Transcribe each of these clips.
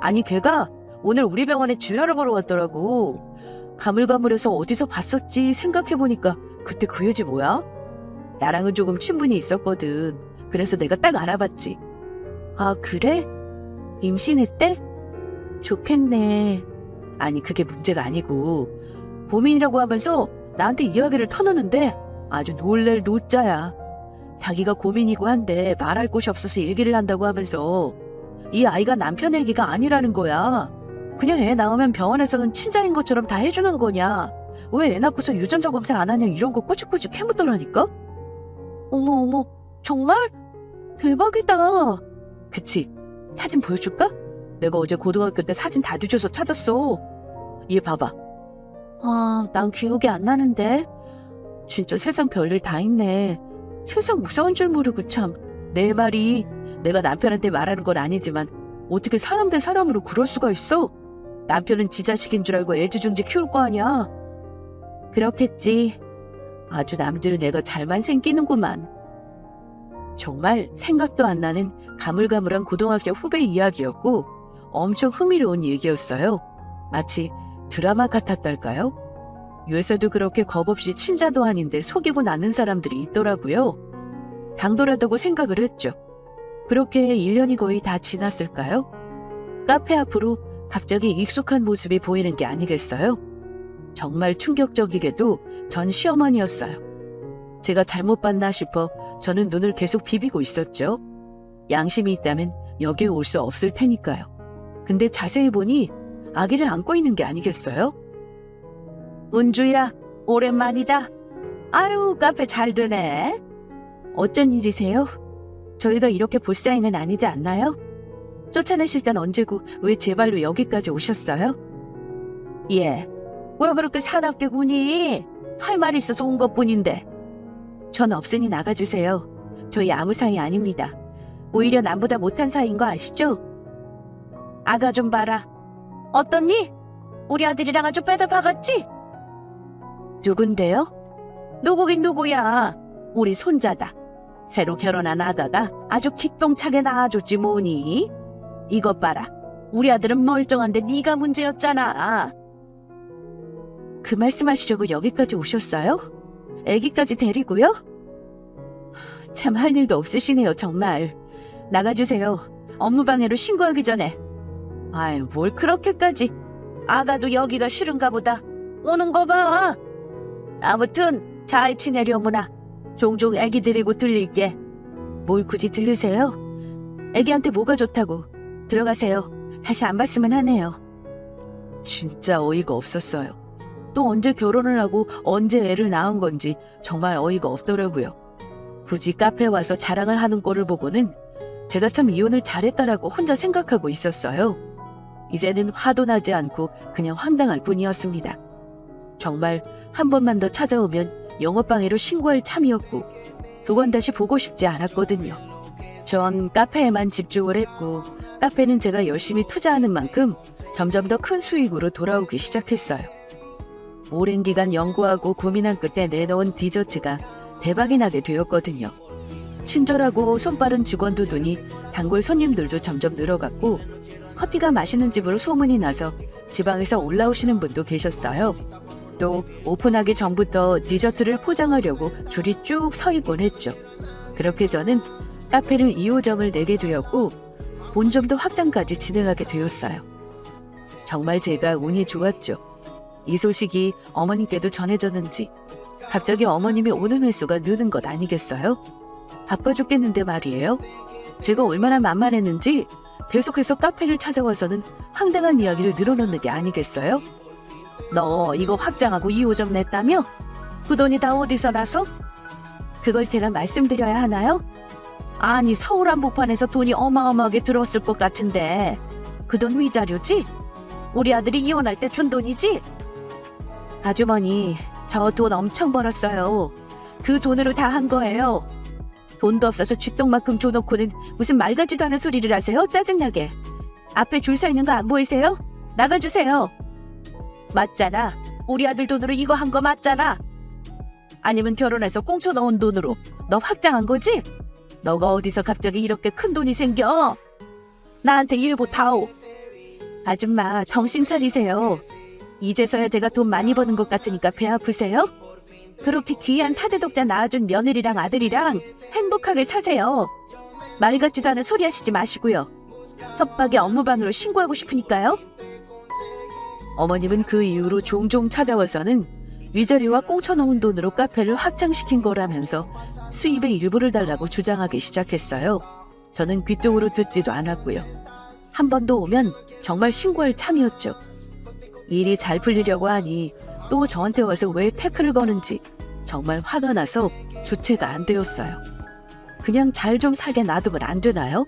아니 걔가 오늘 우리 병원에 진료를 보러 왔더라고. 가물가물해서 어디서 봤었지 생각해보니까 그때 그 여자 뭐야? 나랑은 조금 친분이 있었거든. 그래서 내가 딱 알아봤지. 아 그래? 임신했대? 좋겠네. 아니 그게 문제가 아니고 고민이라고 하면서 나한테 이야기를 터놓는데 아주 놀랄 노자야. 자기가 고민이고 한데 말할 곳이 없어서 얘기를 한다고 하면서 이 아이가 남편 얘기가 아니라는 거야. 그냥 애 낳으면 병원에서는 친자인 것처럼 다 해주는 거냐. 왜 애 낳고서 유전자 검사 안 하냐 이런 거 꼬치꼬치 캐묻더라니까. 어머 어머 정말? 대박이다. 그치? 사진 보여줄까? 내가 어제 고등학교 때 사진 다 뒤져서 찾았어. 얘 봐봐. 아, 난 기억이 안 나는데. 진짜 세상 별일 다 있네. 세상 무서운 줄 모르고 참. 내 말이 내가 남편한테 말하는 건 아니지만 어떻게 사람 대 사람으로 그럴 수가 있어? 남편은 지 자식인 줄 알고 애지중지 키울 거 아니야. 그렇겠지. 아주 남들은 애가 잘만 생기는구만. 정말 생각도 안 나는 가물가물한 고등학교 후배 이야기였고 엄청 흥미로운 얘기였어요. 마치 드라마 같았달까요? 요새도 그렇게 겁없이 친자도 아닌데 속이고 낳는 사람들이 있더라고요. 당돌하다고 생각을 했죠. 그렇게 1년이 거의 다 지났을까요? 카페 앞으로 갑자기 익숙한 모습이 보이는 게 아니겠어요? 정말 충격적이게도 전 시어머니였어요. 제가 잘못 봤나 싶어 저는 눈을 계속 비비고 있었죠. 양심이 있다면 여기에 올 수 없을 테니까요. 근데 자세히 보니 아기를 안고 있는 게 아니겠어요? 은주야, 오랜만이다. 아유, 카페 잘 되네. 어쩐 일이세요? 저희가 이렇게 볼 사이는 아니지 않나요? 쫓아내실 땐 언제고 왜 제 발로 여기까지 오셨어요? 예, 왜 그렇게 사납게 구니? 할 말 있어서 온 것뿐인데. 전 없으니 나가주세요. 저희 아무 사이 아닙니다. 오히려 남보다 못한 사이인 거 아시죠? 아가 좀 봐라. 어떻니? 우리 아들이랑 아주 빼다 박았지? 누군데요? 누구긴 누구야. 우리 손자다. 새로 결혼한 아가가 아주 기똥차게 낳아줬지 뭐니? 이것 봐라. 우리 아들은 멀쩡한데 네가 문제였잖아. 그 말씀하시려고 여기까지 오셨어요? 애기까지 데리고요? 참 할 일도 없으시네요 정말. 나가주세요. 업무방해로 신고하기 전에. 아유 뭘 그렇게까지. 아가도 여기가 싫은가 보다. 오는 거 봐. 아무튼 잘 지내려무나. 종종 애기 데리고 들릴게. 뭘 굳이 들으세요? 애기한테 뭐가 좋다고. 들어가세요. 다시 안 봤으면 하네요. 진짜 어이가 없었어요. 또 언제 결혼을 하고 언제 애를 낳은 건지 정말 어이가 없더라고요. 굳이 카페에 와서 자랑을 하는 꼴을 보고는 제가 참 이혼을 잘했다라고 혼자 생각하고 있었어요. 이제는 화도 나지 않고 그냥 황당할 뿐이었습니다. 정말 한 번만 더 찾아오면 영업방해로 신고할 참이었고 두 번 다시 보고 싶지 않았거든요. 전 카페에만 집중을 했고 카페는 제가 열심히 투자하는 만큼 점점 더 큰 수익으로 돌아오기 시작했어요. 오랜 기간 연구하고 고민한 끝에 내놓은 디저트가 대박이 나게 되었거든요. 친절하고 손빠른 직원도 두니 단골 손님들도 점점 늘어갔고 커피가 맛있는 집으로 소문이 나서 지방에서 올라오시는 분도 계셨어요. 또 오픈하기 전부터 디저트를 포장하려고 줄이 쭉 서 있곤 했죠. 그렇게 저는 카페를 2호점을 내게 되었고 본점도 확장까지 진행하게 되었어요. 정말 제가 운이 좋았죠. 이 소식이 어머님께도 전해졌는지 갑자기 어머님이 오는 횟수가 느는 것 아니겠어요? 바빠 죽겠는데 말이에요. 제가 얼마나 만만했는지 계속해서 카페를 찾아와서는 황당한 이야기를 늘어놓는 게 아니겠어요? 너 이거 확장하고 2호점 냈다며? 그 돈이 다 어디서 나서? 그걸 제가 말씀드려야 하나요? 아니 서울 한복판에서 돈이 어마어마하게 들어왔을 것 같은데 그 돈 위자료지? 우리 아들이 이혼할 때 준 돈이지? 아주머니 저 돈 엄청 벌었어요. 그 돈으로 다 한 거예요. 돈도 없어서 쥐똥만큼 줘놓고는 무슨 말 같지도 않은 소리를 하세요? 짜증나게. 앞에 줄 서 있는 거 안 보이세요? 나가주세요. 맞잖아. 우리 아들 돈으로 이거 한 거 맞잖아. 아니면 결혼해서 꽁쳐 넣은 돈으로 너 확장한 거지? 너가 어디서 갑자기 이렇게 큰 돈이 생겨? 나한테 일보 다오. 아줌마, 정신 차리세요. 이제서야 제가 돈 많이 버는 것 같으니까 배 아프세요? 그렇게 귀한 사대독자 낳아준 며느리랑 아들이랑 행복하게 사세요. 말 같지도 않은 소리 하시지 마시고요. 협박에 업무방해로 신고하고 싶으니까요. 어머님은 그 이후로 종종 찾아와서는 위자료와 꽁쳐놓은 돈으로 카페를 확장시킨 거라면서 수입의 일부를 달라고 주장하기 시작했어요. 저는 귀뚱으로 듣지도 않았고요. 한 번 더 오면 정말 신고할 참이었죠. 일이 잘 풀리려고 하니 또 저한테 와서 왜 태클을 거는지 정말 화가 나서 주체가 안 되었어요. 그냥 잘 좀 살게 놔두면 안 되나요?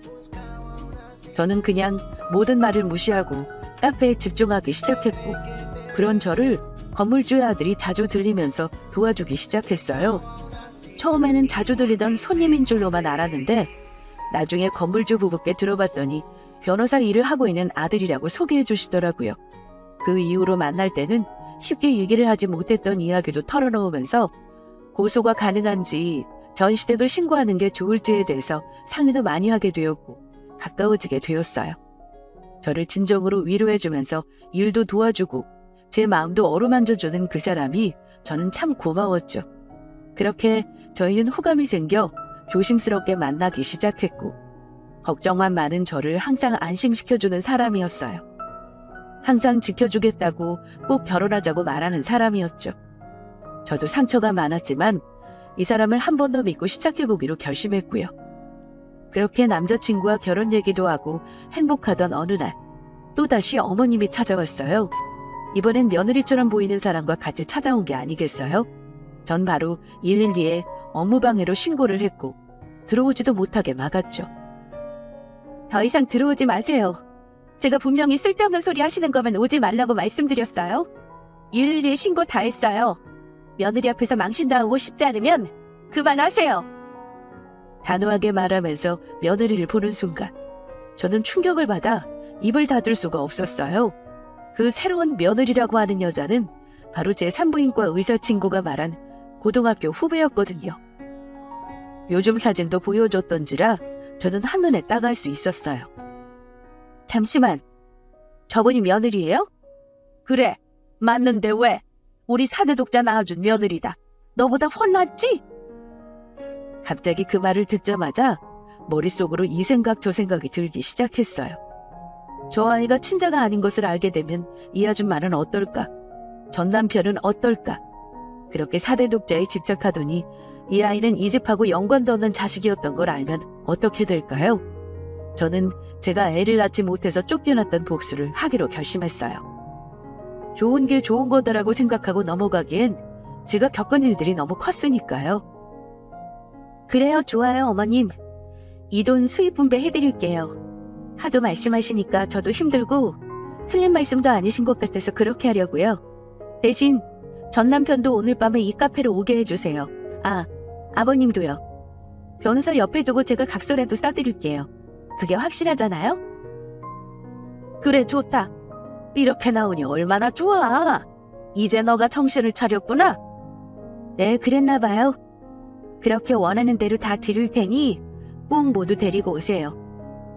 저는 그냥 모든 말을 무시하고 카페에 집중하기 시작했고, 그런 저를 건물주의 아들이 자주 들리면서 도와주기 시작했어요. 처음에는 자주 들리던 손님인 줄로만 알았는데 나중에 건물주 부부께 들어봤더니 변호사 일을 하고 있는 아들이라고 소개해 주시더라고요. 그 이후로 만날 때는 쉽게 얘기를 하지 못했던 이야기도 털어놓으면서 고소가 가능한지, 전시댁을 신고하는 게 좋을지에 대해서 상의도 많이 하게 되었고 가까워지게 되었어요. 저를 진정으로 위로해주면서 일도 도와주고 제 마음도 어루만져주는 그 사람이 저는 참 고마웠죠. 그렇게 저희는 호감이 생겨 조심스럽게 만나기 시작했고, 걱정만 많은 저를 항상 안심시켜주는 사람이었어요. 항상 지켜주겠다고 꼭 결혼하자고 말하는 사람이었죠. 저도 상처가 많았지만 이 사람을 한 번 더 믿고 시작해보기로 결심했고요. 그렇게 남자친구와 결혼 얘기도 하고 행복하던 어느 날 또다시 어머님이 찾아왔어요. 이번엔 며느리처럼 보이는 사람과 같이 찾아온 게 아니겠어요? 전 바로 112에 업무방해로 신고를 했고 들어오지도 못하게 막았죠. 더 이상 들어오지 마세요. 제가 분명히 쓸데없는 소리 하시는 거면 오지 말라고 말씀드렸어요. 112에 신고 다 했어요. 며느리 앞에서 망신당하고 싶지 않으면 그만하세요. 단호하게 말하면서 며느리를 보는 순간 저는 충격을 받아 입을 닫을 수가 없었어요. 그 새로운 며느리라고 하는 여자는 바로 제 산부인과 의사 친구가 말한 고등학교 후배였거든요. 요즘 사진도 보여줬던지라 저는 한눈에 따갈 수 있었어요. 잠시만, 저분이 며느리예요? 그래, 맞는데 왜? 우리 사대독자 낳아준 며느리다. 너보다 홀랐지? 갑자기 그 말을 듣자마자 머릿속으로 이 생각 저 생각이 들기 시작했어요. 저 아이가 친자가 아닌 것을 알게 되면 이 아줌마는 어떨까? 전 남편은 어떨까? 그렇게 사대독자에 집착하더니 이 아이는 이 집하고 연관도 없는 자식이었던 걸 알면 어떻게 될까요? 저는 제가 애를 낳지 못해서 쫓겨났던 복수를 하기로 결심했어요. 좋은 게 좋은 거다라고 생각하고 넘어가기엔 제가 겪은 일들이 너무 컸으니까요. 그래요, 좋아요, 어머님. 이 돈 수입 분배해드릴게요. 하도 말씀하시니까 저도 힘들고 틀린 말씀도 아니신 것 같아서 그렇게 하려고요. 대신 전 남편도 오늘 밤에 이 카페로 오게 해주세요. 아, 아버님도요. 변호사 옆에 두고 제가 각서라도 써드릴게요. 그게 확실하잖아요? 그래, 좋다. 이렇게 나오니 얼마나 좋아. 이제 너가 정신을 차렸구나. 네, 그랬나 봐요. 그렇게 원하는 대로 다 드릴 테니 꼭 모두 데리고 오세요.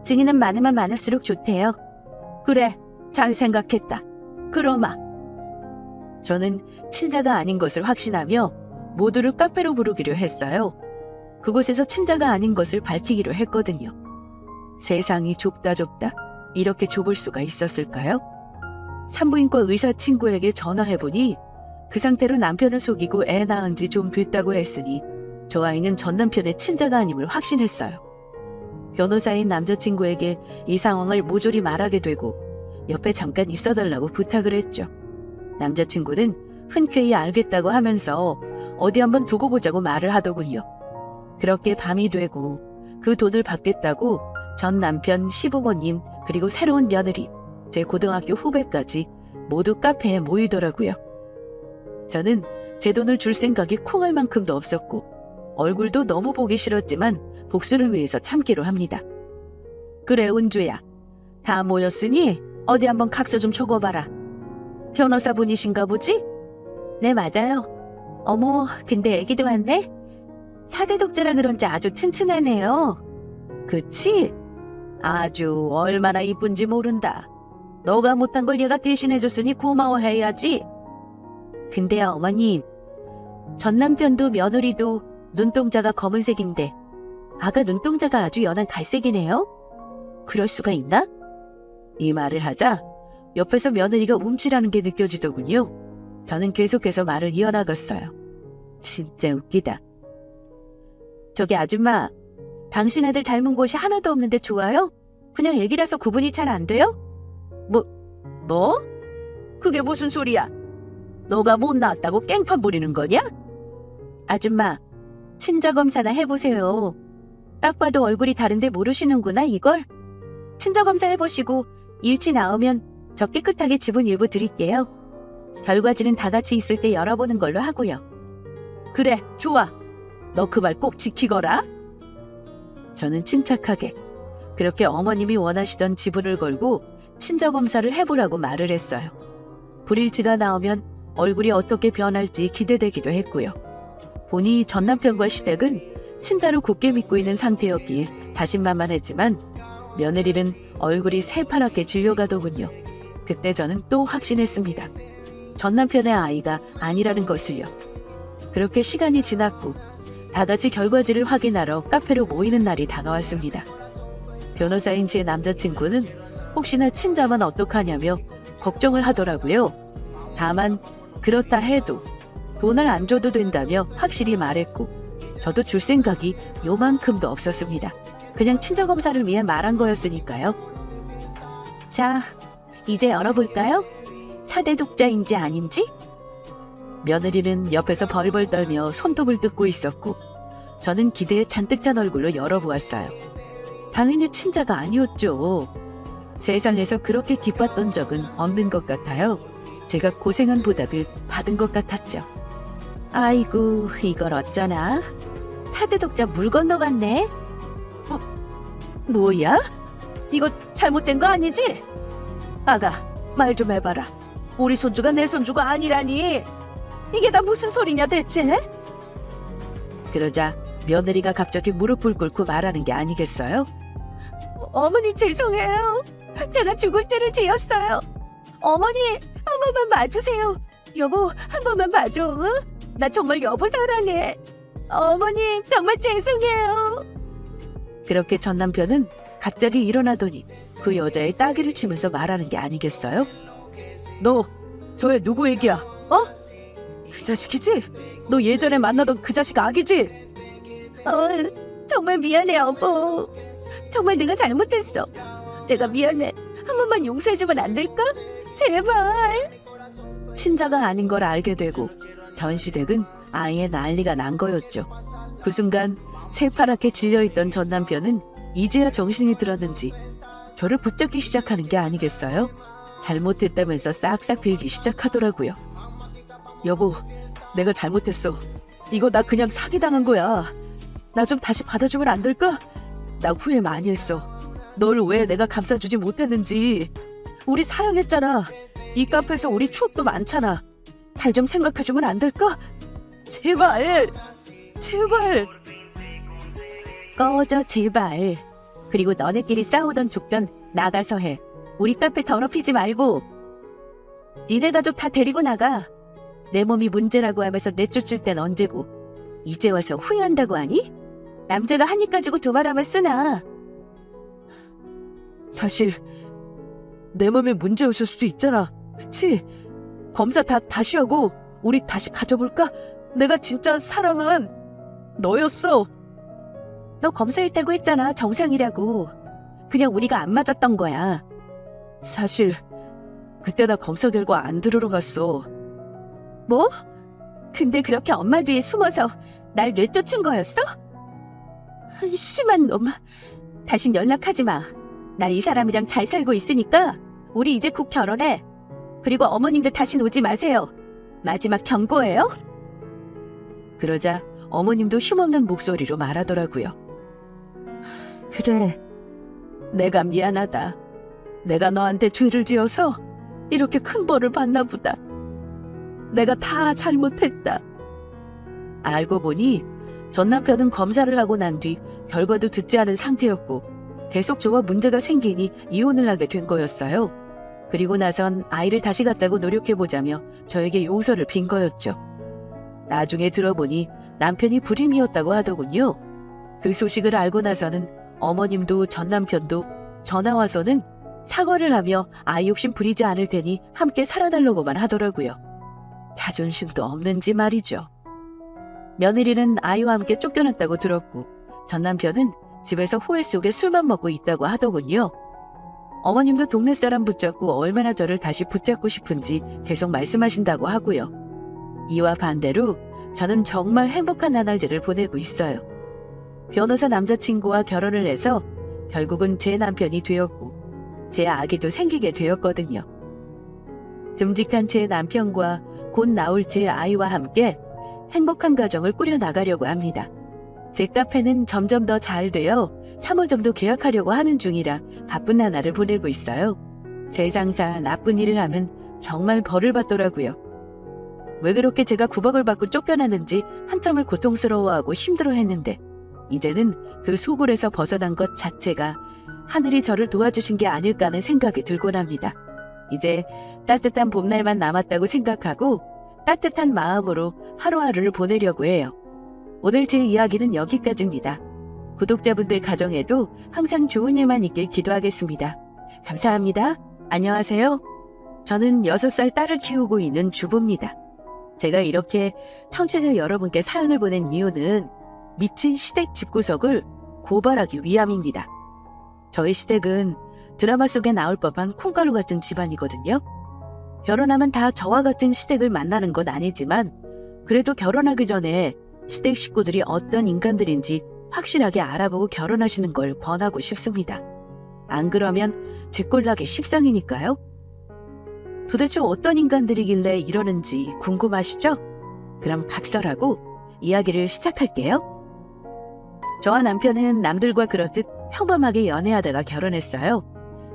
증인은 많으면 많을수록 좋대요. 그래, 잘 생각했다. 그러마. 저는 친자가 아닌 것을 확신하며 모두를 카페로 부르기로 했어요. 그곳에서 친자가 아닌 것을 밝히기로 했거든요. 세상이 좁다. 이렇게 좁을 수가 있었을까요? 산부인과 의사 친구에게 전화해보니 그 상태로 남편을 속이고 애 낳은 지 좀 됐다고 했으니 저 아이는 전 남편의 친자가 아님을 확신했어요. 변호사인 남자친구에게 이 상황을 모조리 말하게 되고 옆에 잠깐 있어달라고 부탁을 했죠. 남자친구는 흔쾌히 알겠다고 하면서 어디 한번 두고 보자고 말을 하더군요. 그렇게 밤이 되고 그 돈을 받겠다고 전 남편, 시부모님, 그리고 새로운 며느리, 제 고등학교 후배까지 모두 카페에 모이더라고요. 저는 제 돈을 줄 생각이 콩할 만큼도 없었고 얼굴도 너무 보기 싫었지만 복수를 위해서 참기로 합니다. 그래, 은주야. 다 모였으니 어디 한번 각서 좀 적어봐라. 변호사분이신가 보지? 네, 맞아요. 어머, 근데 애기도 왔네? 4대 독자라 그런지 아주 튼튼하네요. 그치? 아주 얼마나 이쁜지 모른다. 너가 못한 걸 얘가 대신해줬으니 고마워해야지. 근데요, 어머님. 전 남편도 며느리도 눈동자가 검은색인데 아가 눈동자가 아주 연한 갈색이네요? 그럴 수가 있나? 이 말을 하자 옆에서 며느리가 움찔하는 게 느껴지더군요. 저는 계속해서 말을 이어나갔어요. 진짜 웃기다. 저기 아줌마, 당신 아들 닮은 곳이 하나도 없는데 좋아요? 그냥 얘기라서 구분이 잘 안 돼요? 뭐? 그게 무슨 소리야? 너가 못 나왔다고 깽판 부리는 거냐? 아줌마, 친자검사나 해보세요. 딱 봐도 얼굴이 다른데 모르시는구나 이걸? 친자검사 해보시고 일치 나오면 저 깨끗하게 지분 일부 드릴게요. 결과지는 다 같이 있을 때 열어보는 걸로 하고요. 그래, 좋아. 너 그 말 꼭 지키거라. 저는 침착하게 그렇게 어머님이 원하시던 지분을 걸고 친자검사를 해보라고 말을 했어요. 불일치가 나오면 얼굴이 어떻게 변할지 기대되기도 했고요. 보니 전 남편과 시댁은 친자로 굳게 믿고 있는 상태였기에 자신만만했지만 며느리는 얼굴이 새파랗게 질려가더군요. 그때 저는 또 확신했습니다. 전 남편의 아이가 아니라는 것을요. 그렇게 시간이 지났고 다 같이 결과지를 확인하러 카페로 모이는 날이 다가왔습니다. 변호사인 제 남자친구는 혹시나 친자만 어떡하냐며 걱정을 하더라고요. 다만 그렇다 해도 돈을 안 줘도 된다며 확실히 말했고 저도 줄 생각이 요만큼도 없었습니다. 그냥 친자검사를 위해 말한 거였으니까요. 자, 이제 열어볼까요? 4대 독자인지 아닌지? 며느리는 옆에서 벌벌 떨며 손톱을 뜯고 있었고 저는 기대에 잔뜩 찬 얼굴로 열어보았어요. 당연히 친자가 아니었죠. 세상에서 그렇게 기뻤던 적은 없는 것 같아요. 제가 고생한 보답을 받은 것 같았죠. 아이고, 이걸 어쩌나? 4대 독자 물 건너갔네? 뭐야? 이거 잘못된 거 아니지? 아가, 말 좀 해봐라. 우리 손주가 내 손주가 아니라니. 이게 다 무슨 소리냐 대체? 그러자 며느리가 갑자기 무릎을 꿇고 말하는 게 아니겠어요? 어머니 죄송해요. 제가 죽을 죄를 지었어요. 어머니 한 번만 봐주세요. 여보 한 번만 봐줘. 응? 나 정말 여보 사랑해. 어머님 정말 죄송해요. 그렇게 전 남편은 갑자기 일어나더니 그 여자의 따귀를 치면서 말하는 게 아니겠어요? 너 저 애 누구 얘기야? 어? 그 자식이지? 너 예전에 만나던 그 자식 아기지? 정말 미안해 여보. 정말 내가 잘못했어. 내가 미안해. 한 번만 용서해주면 안 될까? 제발. 친자가 아닌 걸 알게 되고 전 시댁은 아예 난리가 난 거였죠. 그 순간 새파랗게 질려있던 전 남편은 이제야 정신이 들었는지 저를 붙잡기 시작하는 게 아니겠어요? 잘못했다면서 싹싹 빌기 시작하더라고요. 여보, 내가 잘못했어. 이거 나 그냥 사기당한 거야. 나 좀 다시 받아주면 안 될까? 나 후회 많이 했어. 널 왜 내가 감싸주지 못했는지. 우리 사랑했잖아. 이 카페에서 우리 추억도 많잖아. 잘 좀 생각해주면 안 될까? 제발. 제발. 꺼져 제발. 그리고 너네끼리 싸우던 죽던 나가서 해. 우리 카페 더럽히지 말고. 니네 가족 다 데리고 나가. 내 몸이 문제라고 하면서 내쫓을 땐 언제고 이제 와서 후회한다고 하니? 남자가 한 입 가지고 두 말 하면 쓰나. 사실 내 몸에 문제였을 수도 있잖아. 그치? 검사 다시 하고 우리 다시 가져볼까? 내가 진짜 사랑은 너였어. 너 검사했다고 했잖아. 정상이라고. 그냥 우리가 안 맞았던 거야. 사실 그때 나 검사 결과 안 들으러 갔어. 뭐? 근데 그렇게 엄마 뒤에 숨어서 날 내쫓은 거였어? 심한 놈. 다신 연락하지 마. 난 이 사람이랑 잘 살고 있으니까 우리 이제 곧 결혼해. 그리고 어머님도 다신 오지 마세요. 마지막 경고예요. 그러자 어머님도 힘없는 목소리로 말하더라고요. 그래, 내가 미안하다. 내가 너한테 죄를 지어서 이렇게 큰 벌을 받나 보다. 내가 다 잘못했다. 알고 보니 전 남편은 검사를 하고 난 뒤 결과도 듣지 않은 상태였고 계속 저와 문제가 생기니 이혼을 하게 된 거였어요. 그리고 나선 아이를 다시 갖자고 노력해보자며 저에게 용서를 빈 거였죠. 나중에 들어보니 남편이 불임이었다고 하더군요. 그 소식을 알고 나서는 어머님도 전 남편도 전화 와서는 사과를 하며 아이 욕심 부리지 않을 테니 함께 살아달라고만 하더라고요. 자존심도 없는지 말이죠. 며느리는 아이와 함께 쫓겨났다고 들었고 전 남편은 집에서 호혜 속에 술만 먹고 있다고 하더군요. 어머님도 동네 사람 붙잡고 얼마나 저를 다시 붙잡고 싶은지 계속 말씀하신다고 하고요. 이와 반대로 저는 정말 행복한 나날들을 보내고 있어요. 변호사 남자친구와 결혼을 해서 결국은 제 남편이 되었고 제 아기도 생기게 되었거든요. 듬직한 제 남편과 곧 나올 제 아이와 함께 행복한 가정을 꾸려나가려고 합니다. 제 카페는 점점 더 잘 되어 3호점도 계약하려고 하는 중이라 바쁜 나날을 보내고 있어요. 세상사 나쁜 일을 하면 정말 벌을 받더라고요. 왜 그렇게 제가 구박을 받고 쫓겨나는지 한참을 고통스러워하고 힘들어했는데 이제는 그 소굴에서 벗어난 것 자체가 하늘이 저를 도와주신 게 아닐까 하는 생각이 들곤 합니다. 이제 따뜻한 봄날만 남았다고 생각하고 따뜻한 마음으로 하루하루를 보내려고 해요. 오늘 제 이야기는 여기까지입니다. 구독자분들 가정에도 항상 좋은 일만 있길 기도하겠습니다. 감사합니다. 안녕하세요. 저는 6살 딸을 키우고 있는 주부입니다. 제가 이렇게 청취자 여러분께 사연을 보낸 이유는 미친 시댁 집구석을 고발하기 위함입니다. 저희 시댁은 드라마 속에 나올 법한 콩가루 같은 집안이거든요. 결혼하면 다 저와 같은 시댁을 만나는 건 아니지만 그래도 결혼하기 전에 시댁 식구들이 어떤 인간들인지 확실하게 알아보고 결혼하시는 걸 권하고 싶습니다. 안 그러면 제 꼴 나기 십상이니까요. 도대체 어떤 인간들이길래 이러는지 궁금하시죠? 그럼 각설하고 이야기를 시작할게요. 저와 남편은 남들과 그렇듯 평범하게 연애하다가 결혼했어요.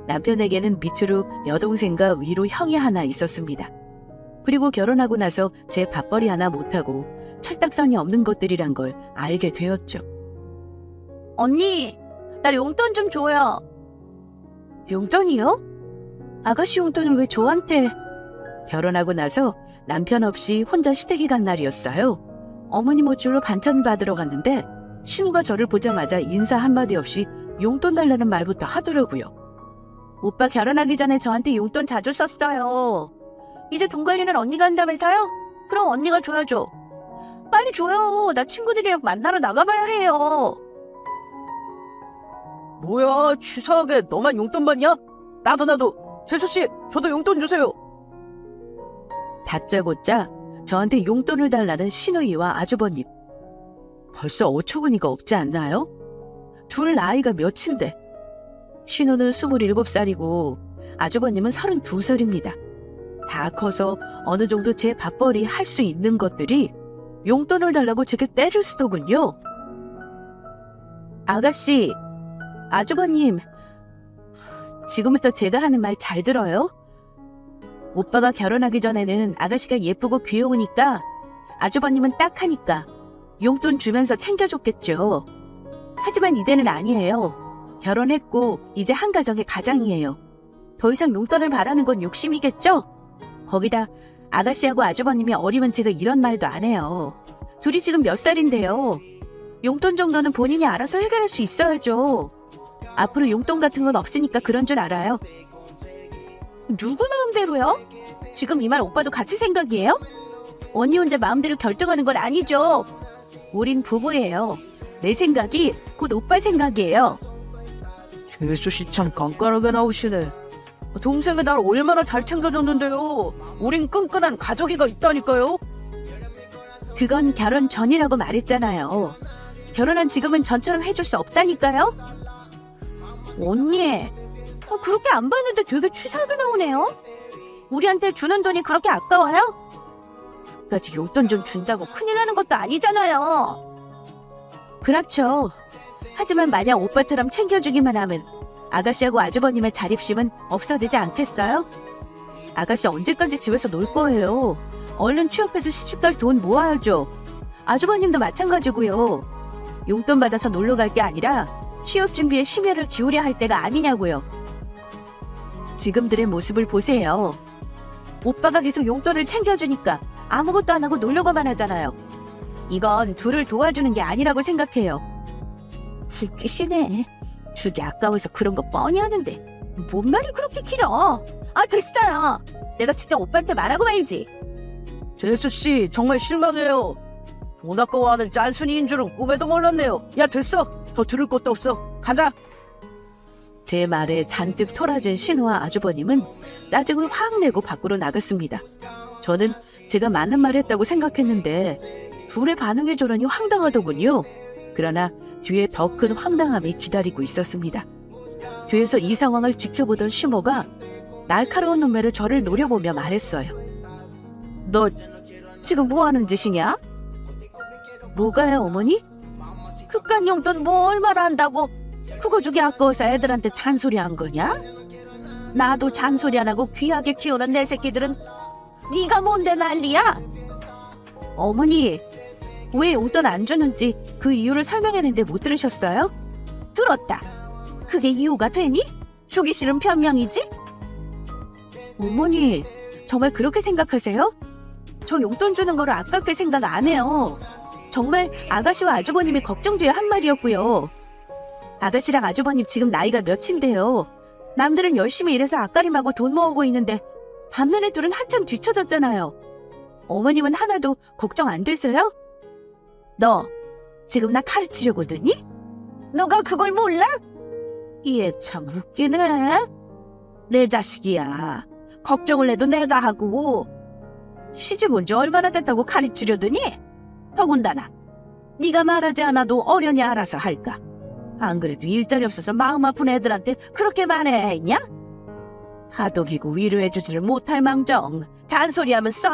남편에게는 밑으로 여동생과 위로 형이 하나 있었습니다. 그리고 결혼하고 나서 제 밥벌이 하나 못하고 철딱선이 없는 것들이란 걸 알게 되었죠. 언니, 나 용돈 좀 줘요. 용돈이요? 아가씨 용돈을 왜 저한테? 결혼하고 나서 남편 없이 혼자 시댁에 간 날이었어요. 어머니 모줄로 반찬 받으러 갔는데 신우가 저를 보자마자 인사 한마디 없이 용돈 달라는 말부터 하더라고요. 오빠 결혼하기 전에 저한테 용돈 자주 썼어요. 이제 돈 관리는 언니가 한다면서요? 그럼 언니가 줘야죠. 빨리 줘요. 나 친구들이랑 만나러 나가봐야 해요. 뭐야, 치사하게 너만 용돈 받냐? 나도 재수씨, 저도 용돈 주세요. 다짜고짜 저한테 용돈을 달라는 시누이와 아주버님. 벌써 어처구니가 없지 않나요? 둘 나이가 몇인데 시누는 27살이고 아주버님은 32살입니다. 다 커서 어느 정도 제 밥벌이 할 수 있는 것들이 용돈을 달라고 제게 떼를 쓰더군요. 아가씨, 아주버님, 지금부터 제가 하는 말 잘 들어요? 오빠가 결혼하기 전에는 아가씨가 예쁘고 귀여우니까 아주버님은 딱하니까 용돈 주면서 챙겨줬겠죠. 하지만 이제는 아니에요. 결혼했고 이제 한 가정의 가장이에요. 더 이상 용돈을 바라는 건 욕심이겠죠? 거기다 아가씨하고 아주버님이 어리면 제가 이런 말도 안 해요. 둘이 지금 몇 살인데요. 용돈 정도는 본인이 알아서 해결할 수 있어야죠. 앞으로 용돈 같은 건 없으니까 그런 줄 알아요. 누구 마음대로요? 지금 이 말 오빠도 같이 생각이에요? 언니 혼자 마음대로 결정하는 건 아니죠. 우린 부부예요. 내 생각이 곧 오빠 생각이에요. 재수씨 참 깐깐하게 나오시네. 동생이 날 얼마나 잘 챙겨줬는데요. 우린 끈끈한 가족이가 있다니까요. 그건 결혼 전이라고 말했잖아요. 결혼한 지금은 전처럼 해줄 수 없다니까요. 언니, 그렇게 안 봤는데 되게 취사하게 나오네요. 우리한테 주는 돈이 그렇게 아까워요? 까지 용돈 좀 준다고 큰일 나는 것도 아니잖아요. 그렇죠. 하지만 만약 오빠처럼 챙겨주기만 하면 아가씨하고 아주버님의 자립심은 없어지지 않겠어요? 아가씨 언제까지 집에서 놀 거예요? 얼른 취업해서 시집갈 돈 모아야죠. 아주버님도 마찬가지고요. 용돈 받아서 놀러 갈 게 아니라 취업 준비에 심혈을 기울여야 할 때가 아니냐고요. 지금들의 모습을 보세요. 오빠가 계속 용돈을 챙겨주니까 아무것도 안 하고 놀려고만 하잖아요. 이건 둘을 도와주는 게 아니라고 생각해요. 웃기시네. 주기 아까워서 그런 거 뻔히 하는데 뭔 말이 그렇게 길어. 아, 됐어요. 내가 진짜 오빠한테 말하고 말지. 재수씨 정말 실망해요. 돈 아까워하는 짠순이인 줄은 꿈에도 몰랐네요. 야 됐어. 더 들을 것도 없어. 가자. 제 말에 잔뜩 토라진 신우와 아주버님은 짜증을 확 내고 밖으로 나갔습니다. 저는 제가 많은 말 했다고 생각했는데 둘의 반응이 저러니 황당하더군요. 그러나 뒤에 더 큰 황당함이 기다리고 있었습니다. 뒤에서 이 상황을 지켜보던 시모가 날카로운 눈매로 저를 노려보며 말했어요. 너 지금 뭐 하는 짓이냐? 뭐가요, 어머니? 그깟 용돈 뭐 얼마나 한다고 그거 주기 아까워서 애들한테 잔소리 한 거냐? 나도 잔소리 안 하고 귀하게 키우는 내 새끼들은 네가 뭔데 난리야? 어머니, 왜 용돈 안 주는지 그 이유를 설명했는데 못 들으셨어요? 들었다. 그게 이유가 되니? 주기 싫은 변명이지? 어머니, 정말 그렇게 생각하세요? 저 용돈 주는 거를 아깝게 생각 안 해요. 정말 아가씨와 아주버님이 걱정돼야 한 말이었고요. 아가씨랑 아주버님 지금 나이가 몇인데요. 남들은 열심히 일해서 앞가림하고 돈 모으고 있는데 반면에 둘은 한참 뒤처졌잖아요. 어머님은 하나도 걱정 안 됐어요? 너 지금 나 가르치려고 드니? 누가 그걸 몰라? 얘 참 웃기네. 내 자식이야. 걱정을 해도 내가 하고 시집 온 지 얼마나 됐다고 가르치려더니 더군다나 네가 말하지 않아도 어련히 알아서 할까. 안 그래도 일자리 없어서 마음 아픈 애들한테 그렇게 말해야 했냐? 하도기고 위로해주지를 못할 망정 잔소리하면서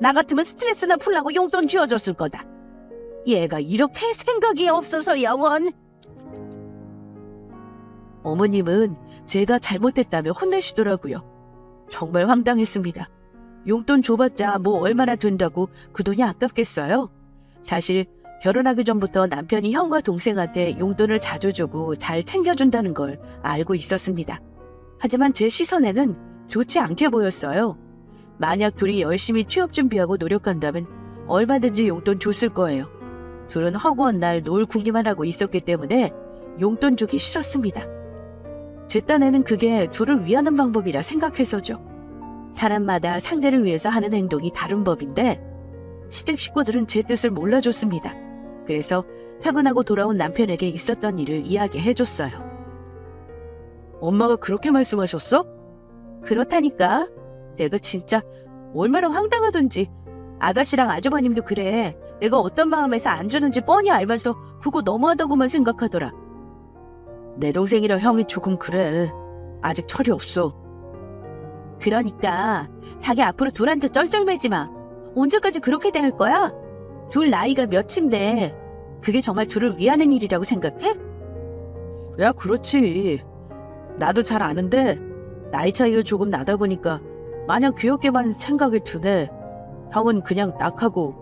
나 같으면 스트레스나 풀라고 용돈 쥐어줬을 거다. 얘가 이렇게 생각이 없어서 영원. 어머님은 제가 잘못했다며 혼내시더라고요. 정말 황당했습니다. 용돈 줘봤자 뭐 얼마나 된다고 그 돈이 아깝겠어요? 사실 결혼하기 전부터 남편이 형과 동생한테 용돈을 자주 주고 잘 챙겨준다는 걸 알고 있었습니다. 하지만 제 시선에는 좋지 않게 보였어요. 만약 둘이 열심히 취업 준비하고 노력한다면 얼마든지 용돈 줬을 거예요. 둘은 허구한 날 놀 궁리만 하고 있었기 때문에 용돈 주기 싫었습니다. 제 딴에는 그게 둘을 위하는 방법이라 생각해서죠. 사람마다 상대를 위해서 하는 행동이 다른 법인데 시댁 식구들은 제 뜻을 몰라줬습니다. 그래서 퇴근하고 돌아온 남편에게 있었던 일을 이야기해줬어요. 엄마가 그렇게 말씀하셨어? 그렇다니까. 내가 진짜 얼마나 황당하던지. 아가씨랑 아주버님도 그래. 내가 어떤 마음에서 안 주는지 뻔히 알면서 그거 너무하다고만 생각하더라. 내 동생이랑 형이 조금 그래. 아직 철이 없어. 그러니까 자기 앞으로 둘한테 쩔쩔매지 마. 언제까지 그렇게 대할 거야? 둘 나이가 몇인데 그게 정말 둘을 위하는 일이라고 생각해? 야 그렇지. 나도 잘 아는데 나이 차이가 조금 나다 보니까 마냥 귀엽게만 생각이 드네. 형은 그냥 낙하고.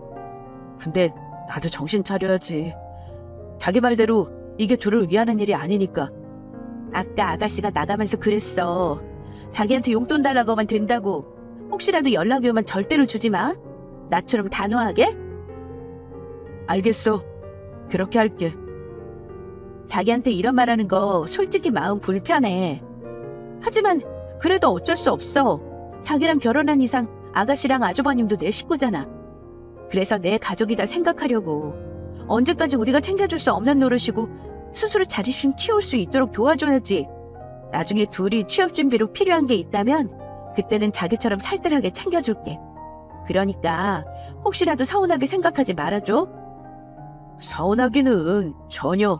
근데 나도 정신 차려야지. 자기 말대로 이게 둘을 위하는 일이 아니니까. 아까 아가씨가 나가면서 그랬어. 자기한테 용돈 달라고 하면 된다고. 혹시라도 연락이 오면 절대로 주지 마. 나처럼 단호하게? 알겠어. 그렇게 할게. 자기한테 이런 말하는 거 솔직히 마음 불편해. 하지만 그래도 어쩔 수 없어. 자기랑 결혼한 이상 아가씨랑 아주버님도 내 식구잖아. 그래서 내 가족이다 생각하려고. 언제까지 우리가 챙겨줄 수 없는 노릇이고 스스로 자립심 키울 수 있도록 도와줘야지. 나중에 둘이 취업 준비로 필요한 게 있다면 그때는 자기처럼 살뜰하게 챙겨줄게. 그러니까 혹시라도 서운하게 생각하지 말아줘. 서운하기는 전혀.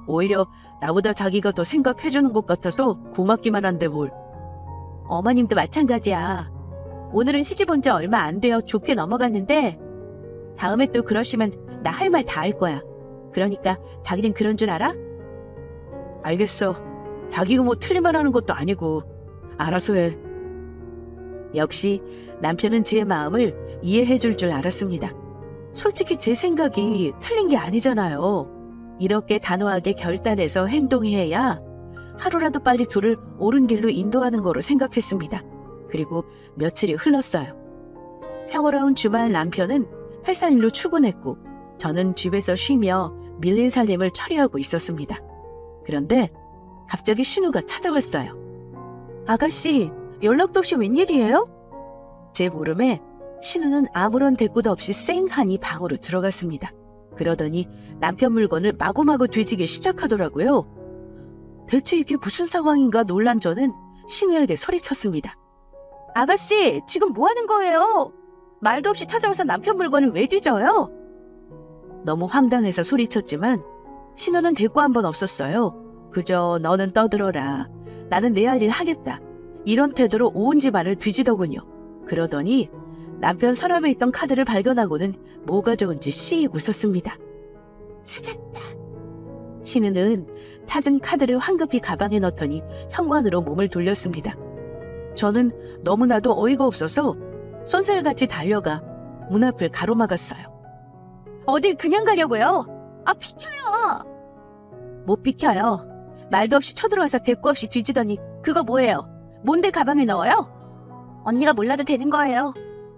오히려 나보다 자기가 더 생각해주는 것 같아서 고맙기만 한데 뭘. 어머님도 마찬가지야. 오늘은 시집 온 지 얼마 안 되어 좋게 넘어갔는데 다음에 또 그러시면 나 할 말 다 할 거야. 그러니까 자기는 그런 줄 알아? 알겠어. 자기가 뭐 틀린 말 하는 것도 아니고 알아서 해. 역시 남편은 제 마음을 이해해 줄 알았습니다. 솔직히 제 생각이 틀린 게 아니잖아요. 이렇게 단호하게 결단해서 행동해야 하루라도 빨리 둘을 옳은 길로 인도하는 거로 생각했습니다. 그리고 며칠이 흘렀어요. 평화로운 주말 남편은 회사 일로 출근했고 저는 집에서 쉬며 밀린 살림을 처리하고 있었습니다. 그런데 갑자기 신우가 찾아왔어요. 아가씨, 연락도 없이 웬일이에요? 제 물음에 신우는 아무런 대꾸도 없이 쌩하니 방으로 들어갔습니다. 그러더니 남편 물건을 마구마구 뒤지기 시작하더라고요. 대체 이게 무슨 상황인가 놀란 저는 신우에게 소리쳤습니다. 아가씨, 지금 뭐 하는 거예요? 말도 없이 찾아와서 남편 물건을 왜 뒤져요? 너무 황당해서 소리쳤지만 신우는 대꾸 한 번 없었어요. 그저 너는 떠들어라. 나는 내 할 일 하겠다. 이런 태도로 온 집안을 뒤지더군요. 그러더니 남편 서랍에 있던 카드를 발견하고는 뭐가 좋은지 씩 웃었습니다. 찾았다. 신우는 찾은 카드를 황급히 가방에 넣더니 현관으로 몸을 돌렸습니다. 저는 너무나도 어이가 없어서 쏜살같이 달려가 문 앞을 가로막았어요. 어딜 그냥 가려고요? 아, 비켜요. 못 비켜요. 말도 없이 쳐들어와서 대꾸 없이 뒤지더니 그거 뭐예요? 뭔데 가방에 넣어요? 언니가 몰라도 되는 거예요.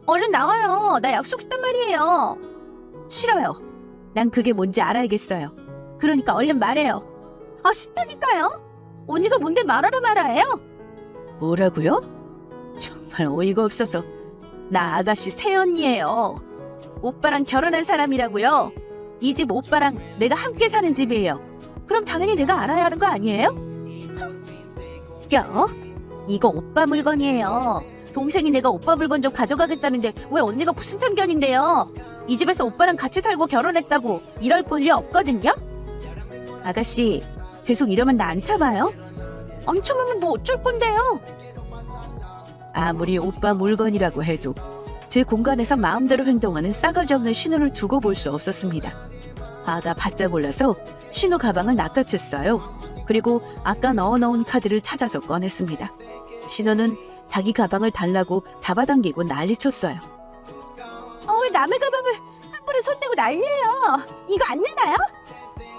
얼른 나와요. 나 약속했단 말이에요. 싫어요. 난 그게 뭔지 알아야겠어요. 그러니까 얼른 말해요. 아, 싫다니까요. 언니가 뭔데 말하라 말아요? 뭐라고요? 정말 어이가 없어서. 나 아가씨 새언니예요. 오빠랑 결혼한 사람이라고요. 이 집 오빠랑 내가 함께 사는 집이에요. 그럼 당연히 내가 알아야 하는 거 아니에요? 야, 이거 오빠 물건이에요. 동생이 내가 오빠 물건 좀 가져가겠다는데 왜 언니가 무슨 참견인데요? 이 집에서 오빠랑 같이 살고 결혼했다고 이럴 권리 없거든요? 아가씨, 계속 이러면 나 안 참아요? 안 참으면 뭐 어쩔 건데요? 아무리 오빠 물건이라고 해도 제 공간에서 마음대로 행동하는 싸가지 없는 신우를 두고 볼 수 없었습니다. 화가 바짝 올라서 신우 가방을 낚아챘어요. 그리고 아까 넣어놓은 카드를 찾아서 꺼냈습니다. 신우는 자기 가방을 달라고 잡아당기고 난리쳤어요. 왜 남의 가방을 함부로 손대고 난리예요? 이거 안 내나요?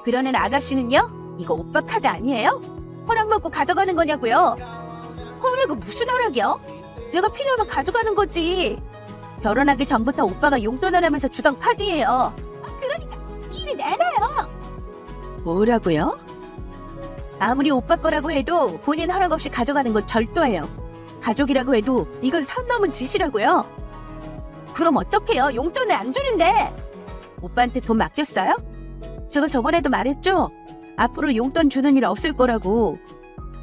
그러는 아가씨는요? 이거 오빠 카드 아니에요? 허락 먹고 가져가는 거냐고요? 허락은 무슨 허락이요? 내가 필요하면 가져가는 거지. 결혼하기 전부터 오빠가 용돈을 하면서 주던 카드예요. 그러니까 이리 내놔요. 뭐라고요? 아무리 오빠 거라고 해도 본인 허락 없이 가져가는 건 절도예요. 가족이라고 해도 이건 선 넘은 짓이라고요. 그럼 어떡해요? 용돈을 안 주는데. 오빠한테 돈 맡겼어요? 제가 저번에도 말했죠? 앞으로 용돈 주는 일 없을 거라고.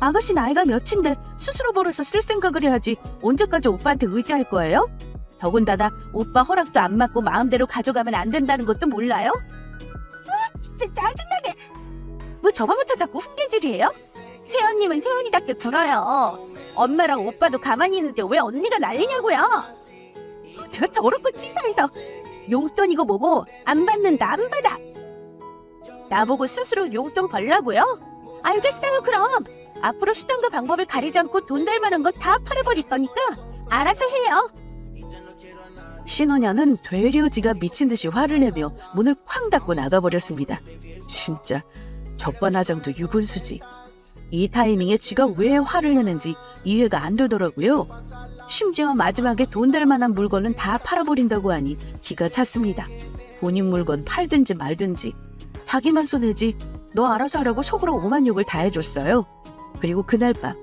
아가씨 나이가 몇인데 스스로 벌어서 쓸 생각을 해야지 언제까지 오빠한테 의지할 거예요? 더군다나 오빠 허락도 안 받고 마음대로 가져가면 안 된다는 것도 몰라요? 진짜 짜증나게. 왜 저번부터 자꾸 훈계질이에요? 새언님은 새언니답게 굴어요. 엄마랑 오빠도 가만히 있는데 왜 언니가 난리냐고요? 내가 더럽고 치사해서 용돈이고 뭐고 안 받는다 안 받아. 나보고 스스로 용돈 벌라고요? 알겠어요. 그럼 앞으로 수단과 방법을 가리지 않고 돈 될 만한 거 다 팔아버릴 거니까 알아서 해요. 신혼녀는 되려 지가 미친 듯이 화를 내며 문을 쾅 닫고 나가버렸습니다. 진짜 적반하장도 유분수지. 이 타이밍에 지가 왜 화를 내는지 이해가 안 되더라고요. 심지어 마지막에 돈 될 만한 물건은 다 팔아버린다고 하니 기가 찼습니다. 본인 물건 팔든지 말든지 자기만 손해지 너 알아서 하라고 속으로 오만 욕을 다 해줬어요. 그리고 그날 밤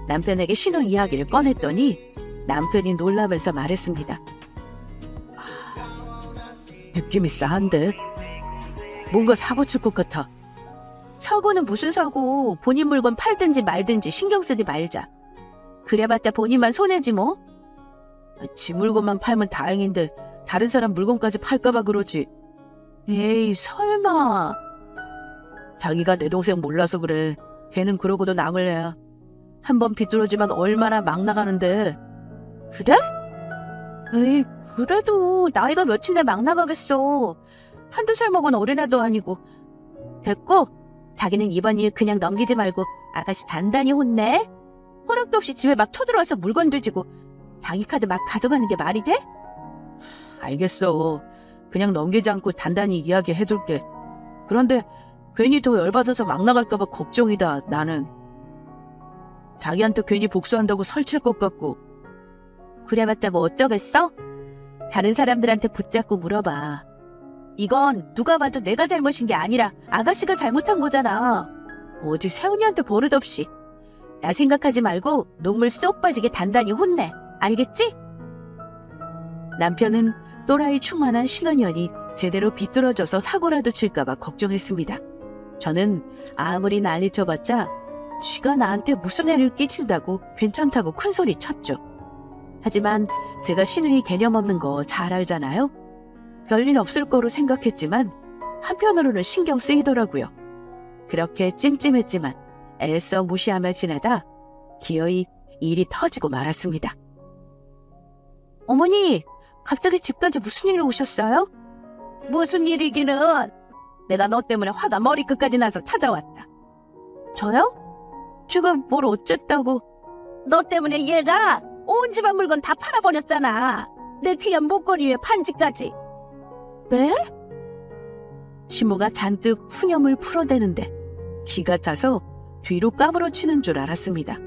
남편에게 신혼 이야기를 꺼냈더니 남편이 놀라면서 말했습니다. 느낌이 싸한데? 뭔가 사고 칠 것 같아. 사고는 무슨 사고. 본인 물건 팔든지 말든지 신경 쓰지 말자. 그래봤자 본인만 손해지 뭐. 지 물건만 팔면 다행인데 다른 사람 물건까지 팔까봐 그러지. 에이 설마. 자기가 내 동생 몰라서 그래. 걔는 그러고도 남을 애야. 한번 비뚤어지면 얼마나 막 나가는데. 그래? 에이 그래도 나이가 몇인데 막 나가겠어. 한두 살 먹은 어린애도 아니고. 됐고 자기는 이번 일 그냥 넘기지 말고 아가씨 단단히 혼내. 허락도 없이 집에 막 쳐들어와서 물건 뒤지고 자기 카드 막 가져가는 게 말이 돼? 알겠어. 그냥 넘기지 않고 단단히 이야기해둘게. 그런데 괜히 더 열받아서 막 나갈까봐 걱정이다. 나는 자기한테 괜히 복수한다고 설칠 것 같고. 그래봤자 뭐 어쩌겠어? 다른 사람들한테 붙잡고 물어봐. 이건 누가 봐도 내가 잘못인 게 아니라 아가씨가 잘못한 거잖아. 어디 세훈이한테 버릇없이. 나 생각하지 말고 눈물 쏙 빠지게 단단히 혼내. 알겠지? 남편은 또라이 충만한 신혼년이 제대로 비뚤어져서 사고라도 칠까봐 걱정했습니다. 저는 아무리 난리쳐봤자 쥐가 나한테 무슨 애를 끼친다고 괜찮다고 큰소리 쳤죠. 하지만 제가 신우이 개념 없는 거 잘 알잖아요. 별일 없을 거로 생각했지만 한편으로는 신경 쓰이더라고요. 그렇게 찜찜했지만 애써 무시하며 지내다 기어이 일이 터지고 말았습니다. 어머니, 갑자기 집까지 무슨 일로 오셨어요? 무슨 일이기는. 내가 너 때문에 화가 머리끝까지 나서 찾아왔다. 저요? 제가 뭘 어쨌다고. 너 때문에 얘가 온 집안 물건 다 팔아버렸잖아. 내 귀한 목걸이 위에 반지까지. 네? 시모가 잔뜩 푸념을 풀어대는데 기가 차서 뒤로 까무러치는 줄 알았습니다.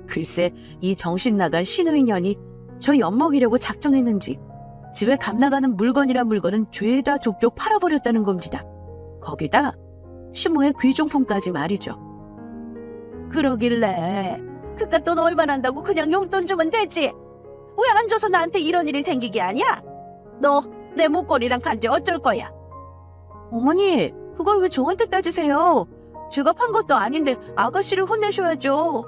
글쎄 이 정신나간 신우인년이 저 엿먹이려고 작정했는지 집에 감나가는 물건이란 물건은 죄다 족족 팔아버렸다는 겁니다. 거기다 시모의 귀중품까지 말이죠. 그러길래 그깟 돈 얼마나 한다고 그냥 용돈 주면 되지. 왜 앉아서 나한테 이런 일이 생기게 하냐? 너 내 목걸이랑 반지 어쩔 거야? 어머니, 그걸 왜 저한테 따지세요? 제가 판 것도 아닌데 아가씨를 혼내셔야죠.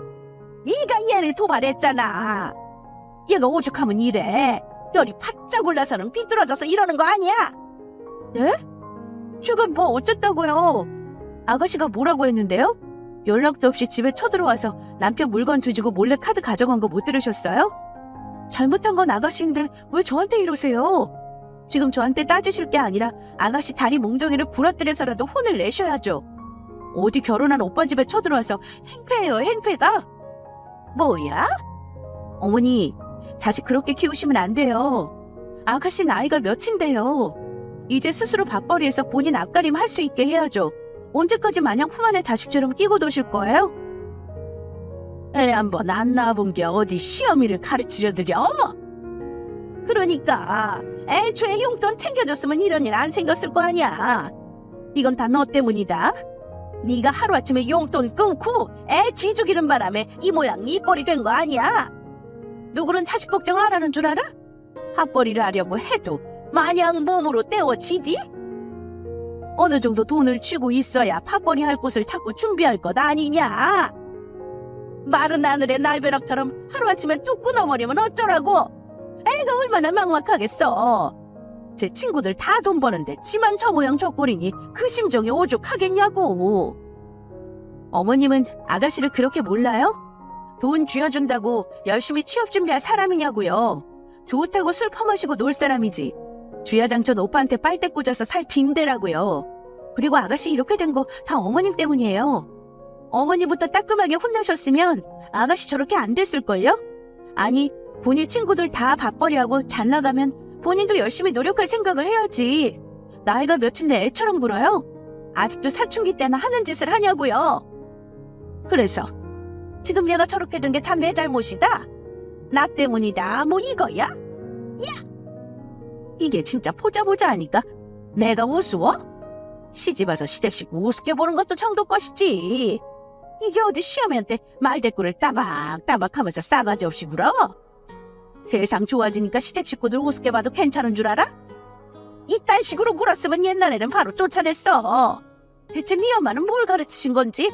네가 얘를 도발했잖아. 얘가 오죽하면 이래. 열이 바짝 올라서는 비뚤어져서 이러는 거 아니야? 네? 제가 뭐 어쨌다고요? 아가씨가 뭐라고 했는데요? 연락도 없이 집에 쳐들어와서 남편 물건 뒤지고 몰래 카드 가져간 거 못 들으셨어요? 잘못한 건 아가씨인데 왜 저한테 이러세요? 지금 저한테 따지실 게 아니라 아가씨 다리 몽둥이를 부러뜨려서라도 혼을 내셔야죠. 어디 결혼한 오빠 집에 쳐들어와서 행패예요, 행패가? 뭐야? 어머니, 다시 그렇게 키우시면 안 돼요. 아가씨 나이가 몇인데요. 이제 스스로 밥벌이해서 본인 앞가림 할 수 있게 해야죠. 언제까지 마냥 품 안에 자식처럼 끼고 도실 거예요? 애 한번 안 낳아본 게 어디 시어미를 가르치려 드려? 그러니까 애초에 용돈 챙겨줬으면 이런 일 안 생겼을 거 아니야. 이건 다 너 때문이다. 네가 하루아침에 용돈 끊고 애 기죽이는 바람에 이 모양 이 꼴이 된 거 아니야. 누구는 자식 걱정 안 하는 줄 알아? 밥벌이를 하려고 해도 마냥 몸으로 때워지디? 어느 정도 돈을 쥐고 있어야 밥벌이 할 곳을 찾고 준비할 것 아니냐? 마른 하늘의 날벼락처럼 하루아침에 뚝 끊어버리면 어쩌라고? 애가 얼마나 막막하겠어. 제 친구들 다 돈 버는데 지만 저 모양 저 꼴이니 그 심정이 오죽하겠냐고. 어머님은 아가씨를 그렇게 몰라요? 돈 쥐어준다고 열심히 취업 준비할 사람이냐고요. 좋다고 술 퍼마시고 놀 사람이지. 주야장천 오빠한테 빨대 꽂아서 살 빈대라고요. 그리고 아가씨 이렇게 된 거 다 어머님 때문이에요. 어머니부터 따끔하게 혼나셨으면 아가씨 저렇게 안 됐을걸요? 아니, 본인 친구들 다 밥벌이하고 잘 나가면 본인도 열심히 노력할 생각을 해야지. 나이가 몇인데 애처럼 굴어요? 아직도 사춘기 때나 하는 짓을 하냐고요. 그래서 지금 얘가 저렇게 된 게 다 내 잘못이다. 나 때문이다. 뭐 이거야? 야! 이게 진짜 보자 하니까 내가 우스워? 시집와서 시댁식 우습게 보는 것도 정도 것이지. 이게 어디 시어머니한테 말대꾸를 따박따박 하면서 싸가지 없이 굴어? 세상 좋아지니까 시댁 식구들 우습게 봐도 괜찮은 줄 알아? 이딴 식으로 굴었으면 옛날에는 바로 쫓아냈어. 대체 네 엄마는 뭘 가르치신 건지?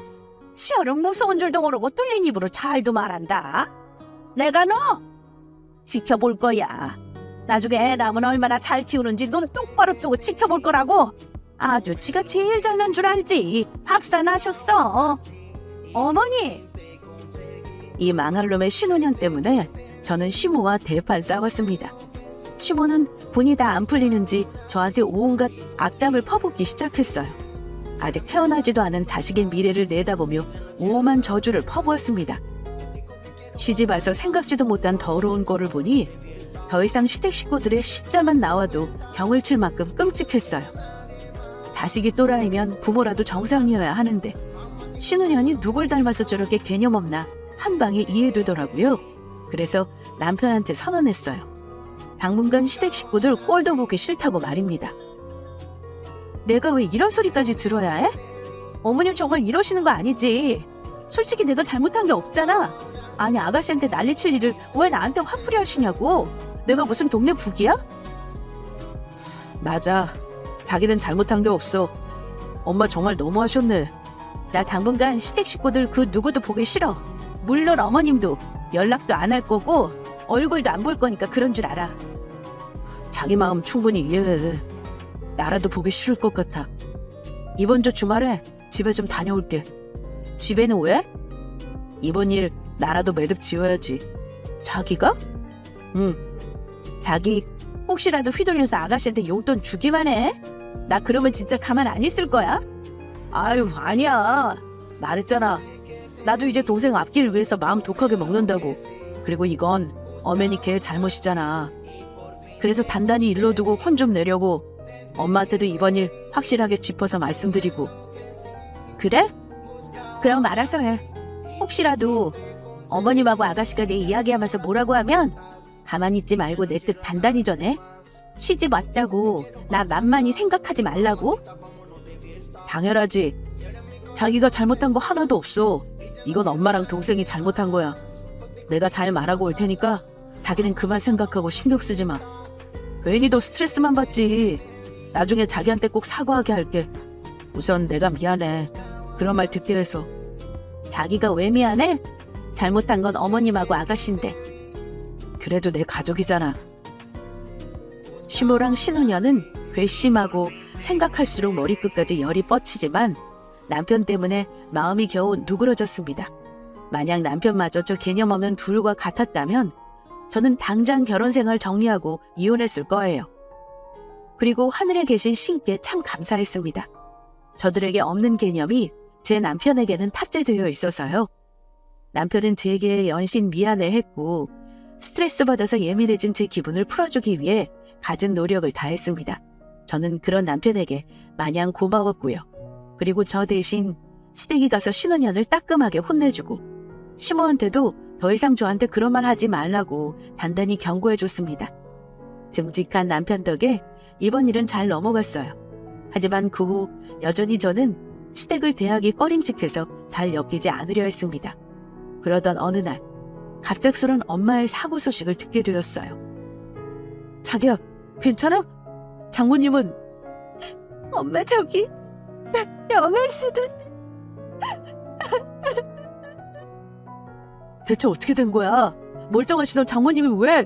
시어를 무서운 줄도 모르고 뚫린 입으로 잘도 말한다. 내가 너 지켜볼 거야. 나중에 애 낳으면 얼마나 잘 키우는지 눈 똑바로 뜨고 지켜볼 거라고. 아주 지가 제일 잘난 줄 알지. 박사 나셨어. 어머니. 이 망할 놈의 신혼년 때문에 저는 시모와 대판 싸웠습니다. 시모는 분이 다 안 풀리는지 저한테 온갖 악담을 퍼붓기 시작했어요. 아직 태어나지도 않은 자식의 미래를 내다보며 오만 저주를 퍼부었습니다. 시집 와서 생각지도 못한 더러운 꼴을 보니 더 이상 시댁 식구들의 시자만 나와도 병을 칠 만큼 끔찍했어요. 자식이 또라이면 부모라도 정상이어야 하는데 신우년이 누굴 닮아서 저렇게 개념 없나 한 방에 이해되더라고요. 그래서 남편한테 선언했어요. 당분간 시댁 식구들 꼴도 보기 싫다고 말입니다. 내가 왜 이런 소리까지 들어야 해? 어머님 정말 이러시는 거 아니지? 솔직히 내가 잘못한 게 없잖아. 아니 아가씨한테 난리칠 일을 왜 나한테 화풀이 하시냐고. 내가 무슨 동네 북이야? 맞아. 자기는 잘못한 게 없어. 엄마 정말 너무하셨네. 나 당분간 시댁 식구들 그 누구도 보기 싫어. 물론 어머님도 연락도 안 할 거고 얼굴도 안 볼 거니까 그런 줄 알아. 자기 마음 충분히 이해해. 나라도 보기 싫을 것 같아. 이번 주 주말에 집에 좀 다녀올게. 집에는 왜? 이번 일 나라도 매듭 지어야지. 자기가? 응. 자기 혹시라도 휘둘려서 아가씨한테 용돈 주기만 해? 나 그러면 진짜 가만 안 있을 거야? 아유 아니야. 말했잖아. 나도 이제 동생 앞길 위해서 마음 독하게 먹는다고. 그리고 이건 엄연히 걔 잘못이잖아. 그래서 단단히 일러두고 혼 좀 내려고 엄마한테도 이번 일 확실하게 짚어서 말씀드리고. 그래? 그럼 알아서 해. 혹시라도 어머님하고 아가씨가 내 이야기하면서 뭐라고 하면 가만히 있지 말고 내 뜻 단단히 전해. 시집 왔다고 나 만만히 생각하지 말라고. 당연하지. 자기가 잘못한 거 하나도 없어. 이건 엄마랑 동생이 잘못한 거야. 내가 잘 말하고 올 테니까 자기는 그만 생각하고 신경 쓰지 마. 괜히 더 스트레스만 받지. 나중에 자기한테 꼭 사과하게 할게. 우선 내가 미안해. 그런 말 듣게 해서. 자기가 왜 미안해? 잘못한 건 어머님하고 아가씨인데. 그래도 내 가족이잖아. 시모랑 신우녀는 괘씸하고 생각할수록 머리끝까지 열이 뻗치지만 남편 때문에 마음이 겨우 누그러졌습니다. 만약 남편마저 저 개념 없는 둘과 같았다면 저는 당장 결혼 생활 정리하고 이혼했을 거예요. 그리고 하늘에 계신 신께 참 감사했습니다. 저들에게 없는 개념이 제 남편에게는 탑재되어 있어서요. 남편은 제게 연신 미안해했고 스트레스 받아서 예민해진 제 기분을 풀어주기 위해 갖은 노력을 다했습니다. 저는 그런 남편에게 마냥 고마웠고요. 그리고 저 대신 시댁에 가서 신혼년을 따끔하게 혼내주고 시모한테도 더 이상 저한테 그런 말 하지 말라고 단단히 경고해줬습니다. 듬직한 남편 덕에 이번 일은 잘 넘어갔어요. 하지만 그 후 여전히 저는 시댁을 대하기 꺼림칙해서 잘 엮이지 않으려 했습니다. 그러던 어느 날 갑작스런 엄마의 사고 소식을 듣게 되었어요. 자기야, 괜찮아? 장모님은? 엄마 저기 영아씨를 대체 어떻게 된 거야? 멀쩡하시던 장모님이 왜?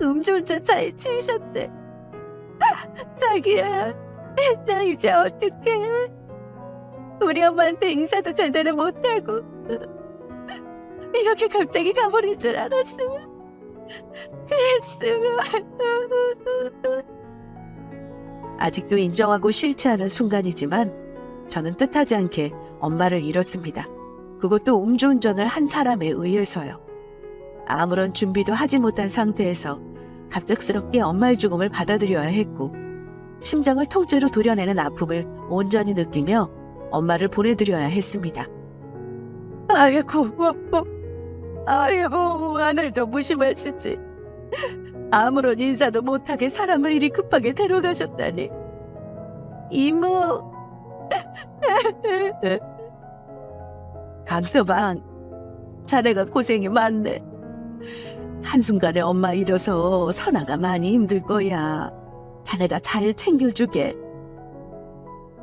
음주운전 차에 치우셨대. 자기야, 나 이제 어떡해? 우리 엄마한테 인사도 제대로 못하고 이렇게 갑자기 가버릴 줄 알았으면 그랬으면. 아직도 인정하고 싫지 않은 순간이지만 저는 뜻하지 않게 엄마를 잃었습니다. 그것도 음주운전을 한 사람에 의해서요. 아무런 준비도 하지 못한 상태에서 갑작스럽게 엄마의 죽음을 받아들여야 했고 심장을 통째로 도려내는 아픔을 온전히 느끼며 엄마를 보내드려야 했습니다. 아이고, 아이고, 하늘도 무심하시지. 아무런 인사도 못하게 사람을 이리 급하게 데려가셨다니. 이모. 강서방, 자네가 고생이 많네. 한순간에 엄마 잃어서 선아가 많이 힘들 거야. 자네가 잘 챙겨주게.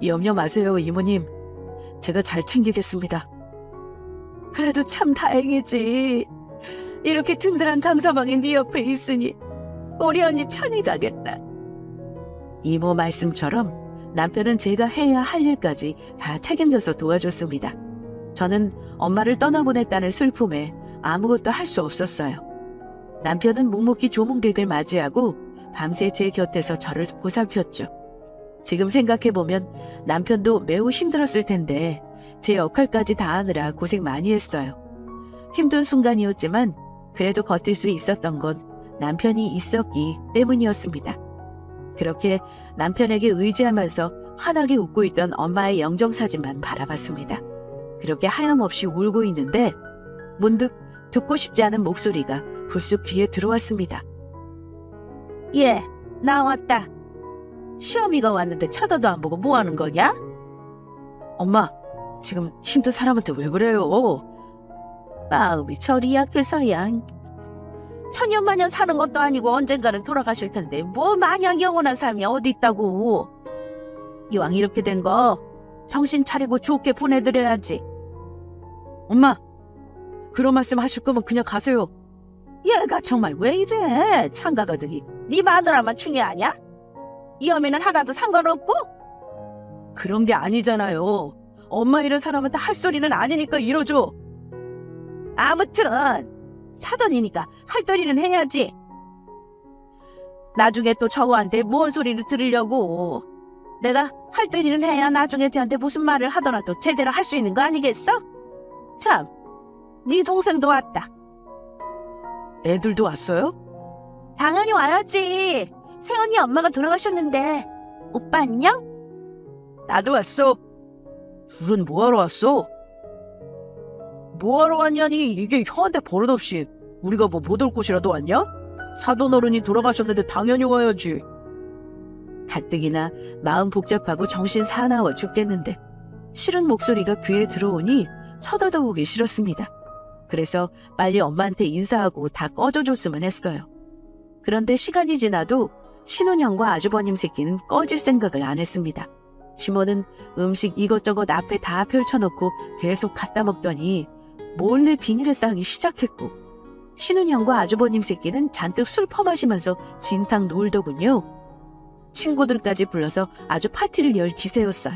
염려 마세요, 이모님. 제가 잘 챙기겠습니다. 그래도 참 다행이지. 이렇게 든든한 강서방이 네 옆에 있으니 우리 언니 편히 가겠다. 이모 말씀처럼 남편은 제가 해야 할 일까지 다 책임져서 도와줬습니다. 저는 엄마를 떠나보냈다는 슬픔에 아무것도 할 수 없었어요. 남편은 묵묵히 조문객을 맞이하고 밤새 제 곁에서 저를 보살폈죠. 지금 생각해보면 남편도 매우 힘들었을 텐데 제 역할까지 다 하느라 고생 많이 했어요. 힘든 순간이었지만 그래도 버틸 수 있었던 건 남편이 있었기 때문이었습니다. 그렇게 남편에게 의지하면서 환하게 웃고 있던 엄마의 영정사진만 바라봤습니다. 그렇게 하염없이 울고 있는데 문득 듣고 싶지 않은 목소리가 불쑥 귀에 들어왔습니다. 예, 나왔다. 시어미가 왔는데 쳐다도 안 보고 뭐 하는 거냐? 엄마, 지금 힘든 사람한테 왜 그래요? 마음이 저리 약해서야. 천년만년 사는 것도 아니고 언젠가는 돌아가실 텐데 뭐 마냥 영원한 삶이 어디 있다고. 이왕 이렇게 된 거 정신 차리고 좋게 보내드려야지. 엄마, 그런 말씀 하실 거면 그냥 가세요. 얘가 정말 왜 이래? 창가가들이 네 마누라만 중요하냐? 이 어미는 하나도 상관없고? 그런 게 아니잖아요. 엄마 이런 사람한테 할 소리는 아니니까 이러죠. 아무튼 사돈이니까 할 도리는 해야지. 나중에 또 저거한테 뭔 소리를 들으려고. 내가 할 도리는 해야 나중에 쟤한테 무슨 말을 하더라도 제대로 할 수 있는 거 아니겠어? 참, 네 동생도 왔다. 애들도 왔어요? 당연히 와야지. 새언니 엄마가 돌아가셨는데. 오빠 안녕? 나도 왔어. 둘은 뭐하러 왔어? 뭐하러 왔냐니, 이게 형한테 버릇없이 우리가 뭐 못 올 곳이라도 왔냐? 사돈 어른이 돌아가셨는데 당연히 와야지. 가뜩이나 마음 복잡하고 정신 사나워 죽겠는데 싫은 목소리가 귀에 들어오니 쳐다도 보기 싫었습니다. 그래서 빨리 엄마한테 인사하고 다 꺼져줬으면 했어요. 그런데 시간이 지나도 신혼형과 아주버님 새끼는 꺼질 생각을 안 했습니다. 시모는 음식 이것저것 앞에 다 펼쳐놓고 계속 갖다 먹더니 몰래 비닐에 싸기 시작했고, 신혼형과 아주버님 새끼는 잔뜩 술 퍼마시면서 진탕 놀더군요. 친구들까지 불러서 아주 파티를 열 기세였어요.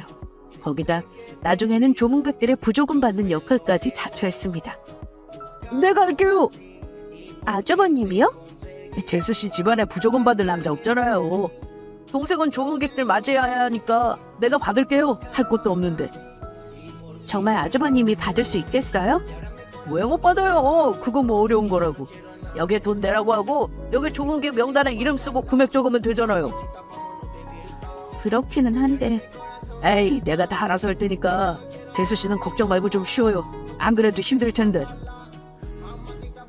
거기다 나중에는 조문객들의 부조금 받는 역할까지 자처했습니다. 내가 할게요. 아주버님이요? 재수씨 집안에 부조금 받을 남자 없잖아요. 동생은 조문객들 맞이해야 하니까 내가 받을게요. 할 것도 없는데. 정말 아주버님이 받을 수 있겠어요? 왜 못 받아요? 그거 뭐 어려운 거라고. 여기에 돈 내라고 하고 여기 조문객 명단에 이름 쓰고 금액 적으면 되잖아요. 그렇기는 한데. 에이, 내가 다 알아서 할 테니까 재수씨는 걱정 말고 좀 쉬어요. 안 그래도 힘들 텐데.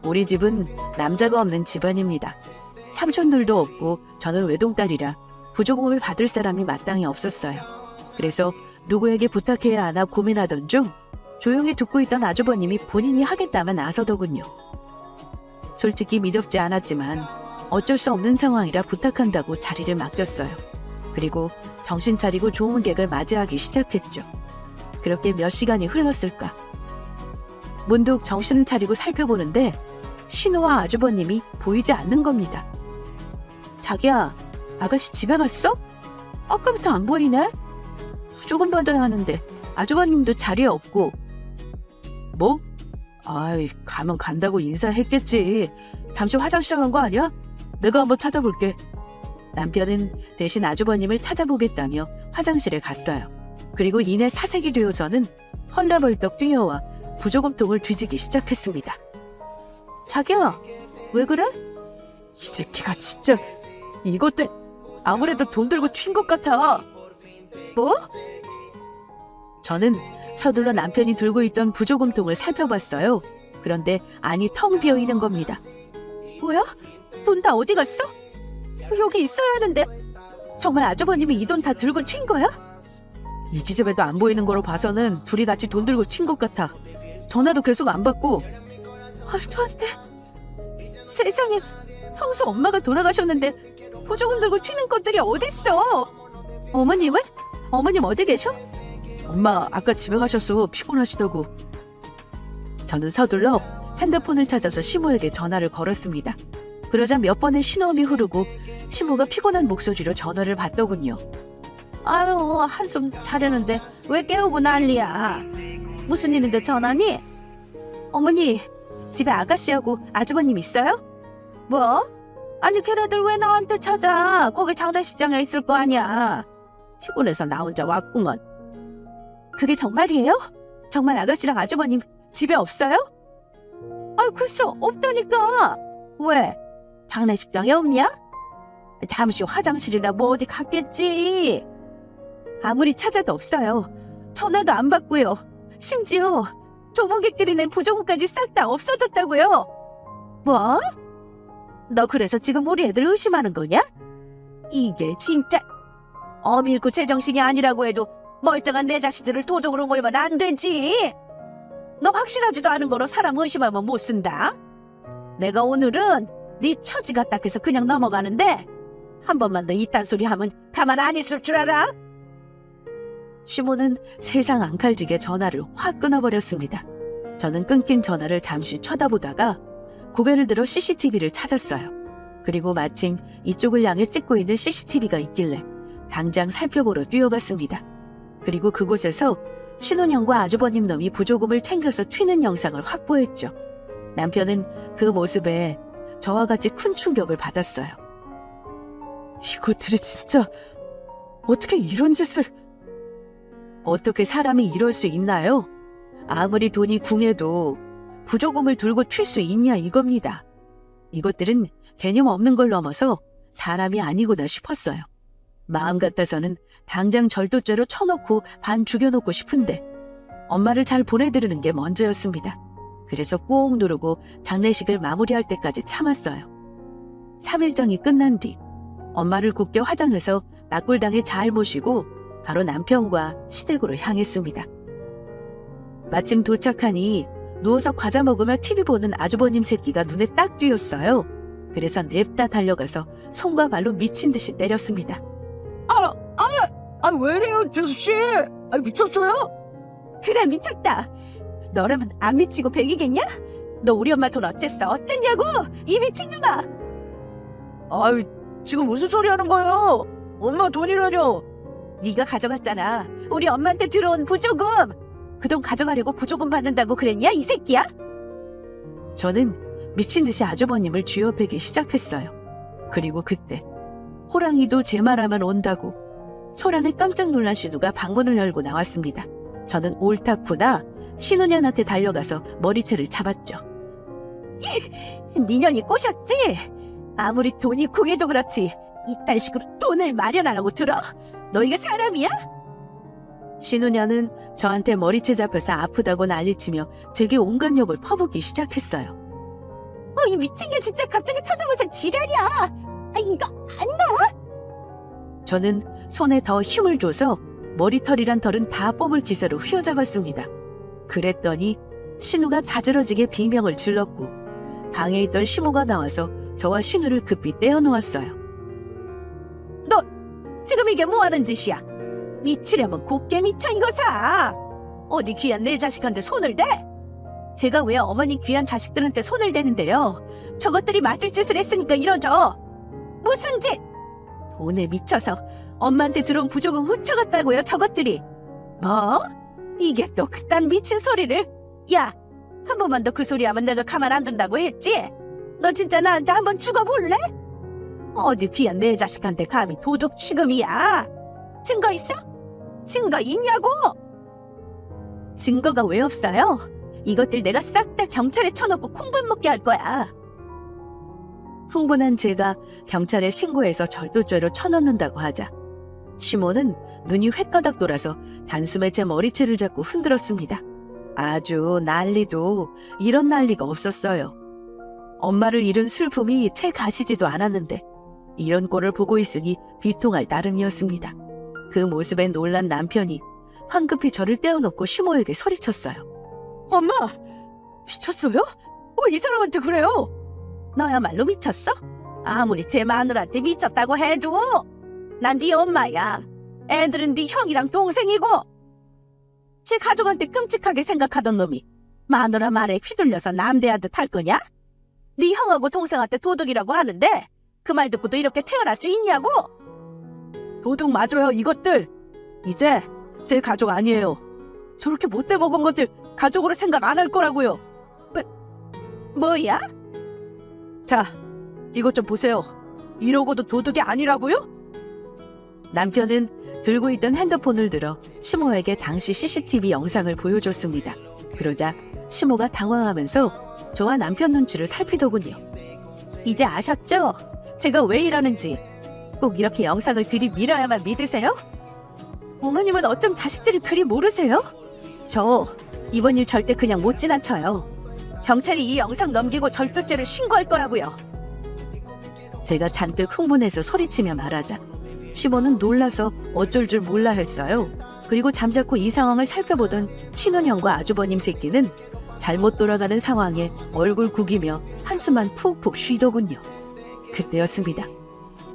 우리 집은 남자가 없는 집안입니다. 삼촌들도 없고 저는 외동딸이라 부조금을 받을 사람이 마땅히 없었어요. 그래서 누구에게 부탁해야 하나 고민하던 중 조용히 듣고 있던 아주버님이 본인이 하겠다면 나서더군요. 솔직히 믿음지 않았지만 어쩔 수 없는 상황이라 부탁한다고 자리를 맡겼어요. 그리고 정신 차리고 조문객을 맞이하기 시작했죠. 그렇게 몇 시간이 흘렀을까. 문득 정신을 차리고 살펴보는데 신우와 아주버님이 보이지 않는 겁니다. 자기야, 아가씨 집에 갔어? 아까부터 안 보이네? 조금 받아야 하는데 아주버님도 자리에 없고. 뭐? 아이, 가면 간다고 인사했겠지. 잠시 화장실 간 거 아니야? 내가 한번 찾아볼게. 남편은 대신 아주버님을 찾아보겠다며 화장실에 갔어요. 그리고 이내 사색이 되어서는 헐레벌떡 뛰어와 부조금통을 뒤지기 시작했습니다. 자기야, 왜 그래? 이 새끼가 진짜 이것들 아무래도 돈 들고 튄 것 같아. 뭐? 저는 서둘러 남편이 들고 있던 부조금통을 살펴봤어요. 그런데 안이 텅 비어 있는 겁니다. 뭐야? 돈 다 어디 갔어? 여기 있어야 하는데. 정말 아주버님이 이 돈 다 들고 튄 거야? 이 기집애도 안 보이는 거로 봐서는 둘이 같이 돈 들고 튄 것 같아. 전화도 계속 안 받고. 말도 안 돼. 세상에, 평소 엄마가 돌아가셨는데 부조금 들고 튀는 것들이 어딨어? 어머님은? 어머님 어디 계셔? 엄마 아까 집에 가셨어. 피곤하시다고. 저는 서둘러 핸드폰을 찾아서 시모에게 전화를 걸었습니다. 그러자 몇 번의 신호음이 흐르고 시모가 피곤한 목소리로 전화를 받더군요. 아유, 한숨 자려는데 왜 깨우고 난리야. 무슨 일인데 전화니? 어머니, 집에 아가씨하고 아주버님 있어요? 뭐? 아니, 걔네들 왜 나한테 찾아? 거기 장례식장에 있을 거 아니야. 피곤해서 나 혼자 왔구먼. 그게 정말이에요? 정말 아가씨랑 아주버님 집에 없어요? 아, 글쎄 없다니까. 왜? 장례식장에 없냐? 잠시 화장실이나 뭐 어디 갔겠지. 아무리 찾아도 없어요. 전화도 안 받고요. 심지어 조문객들이 낸 부조금까지 싹 다 없어졌다고요. 뭐? 너 그래서 지금 우리 애들 의심하는 거냐? 이게 진짜 어밀고 제정신이 아니라고 해도 멀쩡한 내 자식들을 도둑으로 몰면 안 되지. 너 확실하지도 않은 거로 사람 의심하면 못 쓴다. 내가 오늘은 네 처지가 딱해서 그냥 넘어가는데 한 번만 더 이딴 소리 하면 가만 안 있을 줄 알아? 시모는 세상 앙칼지게 전화를 확 끊어버렸습니다. 저는 끊긴 전화를 잠시 쳐다보다가 고개를 들어 CCTV를 찾았어요. 그리고 마침 이쪽을 향해 찍고 있는 CCTV가 있길래 당장 살펴보러 뛰어갔습니다. 그리고 그곳에서 신혼형과 아주버님 놈이 부조금을 챙겨서 튀는 영상을 확보했죠. 남편은 그 모습에 저와 같이 큰 충격을 받았어요. 이것들이 진짜 어떻게 이런 짓을... 어떻게 사람이 이럴 수 있나요? 아무리 돈이 궁해도 부조금을 들고 튈 수 있냐 이겁니다. 이것들은 개념 없는 걸 넘어서 사람이 아니구나 싶었어요. 마음 같아서는 당장 절도죄로 쳐놓고 반 죽여놓고 싶은데 엄마를 잘 보내드리는 게 먼저였습니다. 그래서 꾹 누르고 장례식을 마무리할 때까지 참았어요. 3일장이 끝난 뒤 엄마를 굳게 화장해서 낙골당에 잘 모시고 바로 남편과 시댁으로 향했습니다. 마침 도착하니 누워서 과자 먹으며 TV 보는 아주버님 새끼가 눈에 딱 띄었어요. 그래서 냅다 달려가서 손과 발로 미친 듯이 때렸습니다. 왜래요, 재수씨? 미쳤어요? 그래, 미쳤다. 너라면 안 미치고 백이겠냐? 너 우리 엄마 돈 어쨌어? 어땠냐고? 이 미친놈아! 지금 무슨 소리 하는 거예요? 엄마 돈이라뇨? 네가 가져갔잖아. 우리 엄마한테 들어온 부조금. 그 돈 가져가려고 부조금 받는다고 그랬냐, 이 새끼야? 저는 미친 듯이 아주버님을 쥐어패기 시작했어요. 그리고 그때 호랑이도 제 말하면 온다고 소란에 깜짝 놀란 신우가 방문을 열고 나왔습니다. 저는 옳다구나 신우년한테 달려가서 머리채를 잡았죠. 니년이 꼬셨지? 아무리 돈이 궁해도 그렇지 이딴 식으로 돈을 마련하라고 들어? 너 이게 사람이야? 신우년은 저한테 머리채 잡혀서 아프다고 난리치며 제게 온갖 욕을 퍼붓기 시작했어요. 이 미친 게 진짜 갑자기 찾아와서 지랄이야. 이거 안 나? 저는 손에 더 힘을 줘서 머리털이란 털은 다 뽑을 기세로 휘어잡았습니다. 그랬더니 신우가 다저러지게 비명을 질렀고 방에 있던 시모가 나와서 저와 신우를 급히 떼어놓았어요. 너 지금 이게 뭐하는 짓이야? 미치려면 곱게 미쳐 이거사. 어디 귀한 내 자식한테 손을 대? 제가 왜 어머니 귀한 자식들한테 손을 대는데요? 저것들이 맞을 짓을 했으니까 이러죠. 무슨 짓? 돈에 미쳐서 엄마한테 들어온 부조금 훔쳐갔다고요, 저것들이. 뭐? 이게 또 그딴 미친 소리를? 야, 한 번만 더 그 소리 하면 내가 가만 안 둔다고 했지? 너 진짜 나한테 한번 죽어볼래? 어디 귀한 내 자식한테 감히 도둑 취급이야? 증거 있어? 증거 있냐고? 증거가 왜 없어요? 이것들 내가 싹 다 경찰에 쳐놓고 콩밥 먹게 할 거야. 흥분한 제가 경찰에 신고해서 절도죄로 쳐넣는다고 하자 시모는 눈이 횟가닥 돌아서 단숨에 제 머리채를 잡고 흔들었습니다. 아주 난리도 이런 난리가 없었어요. 엄마를 잃은 슬픔이 채 가시지도 않았는데 이런 꼴을 보고 있으니 비통할 따름이었습니다. 그 모습에 놀란 남편이 황급히 저를 떼어놓고 시모에게 소리쳤어요. 엄마! 미쳤어요? 왜 이 사람한테 그래요? 너야말로 미쳤어? 아무리 제 마누라한테 미쳤다고 해도 난 네 엄마야. 애들은 네 형이랑 동생이고. 제 가족한테 끔찍하게 생각하던 놈이 마누라 말에 휘둘려서 남대하듯 할 거냐? 네 형하고 동생한테 도둑이라고 하는데 그 말 듣고도 이렇게 태어날 수 있냐고? 도둑 맞아요, 이것들. 이제 제 가족 아니에요. 저렇게 못돼 먹은 것들 가족으로 생각 안 할 거라고요. 뭐야? 자, 이것 좀 보세요. 이러고도 도둑이 아니라고요? 남편은 들고 있던 핸드폰을 들어 시모에게 당시 CCTV 영상을 보여줬습니다. 그러자 시모가 당황하면서 저와 남편 눈치를 살피더군요. 이제 아셨죠? 제가 왜 이러는지. 꼭 이렇게 영상을 들이밀어야만 믿으세요? 어머님은 어쩜 자식들을 그리 모르세요? 저 이번 일 절대 그냥 못 지나쳐요. 경찰이 이 영상 넘기고 절도죄를 신고할 거라고요. 제가 잔뜩 흥분해서 소리치며 말하자 시모는 놀라서 어쩔 줄 몰라 했어요. 그리고 잠자코 이 상황을 살펴보던 신혼형과 아주버님 새끼는 잘못 돌아가는 상황에 얼굴 구기며 한숨만 푹푹 쉬더군요. 그때였습니다.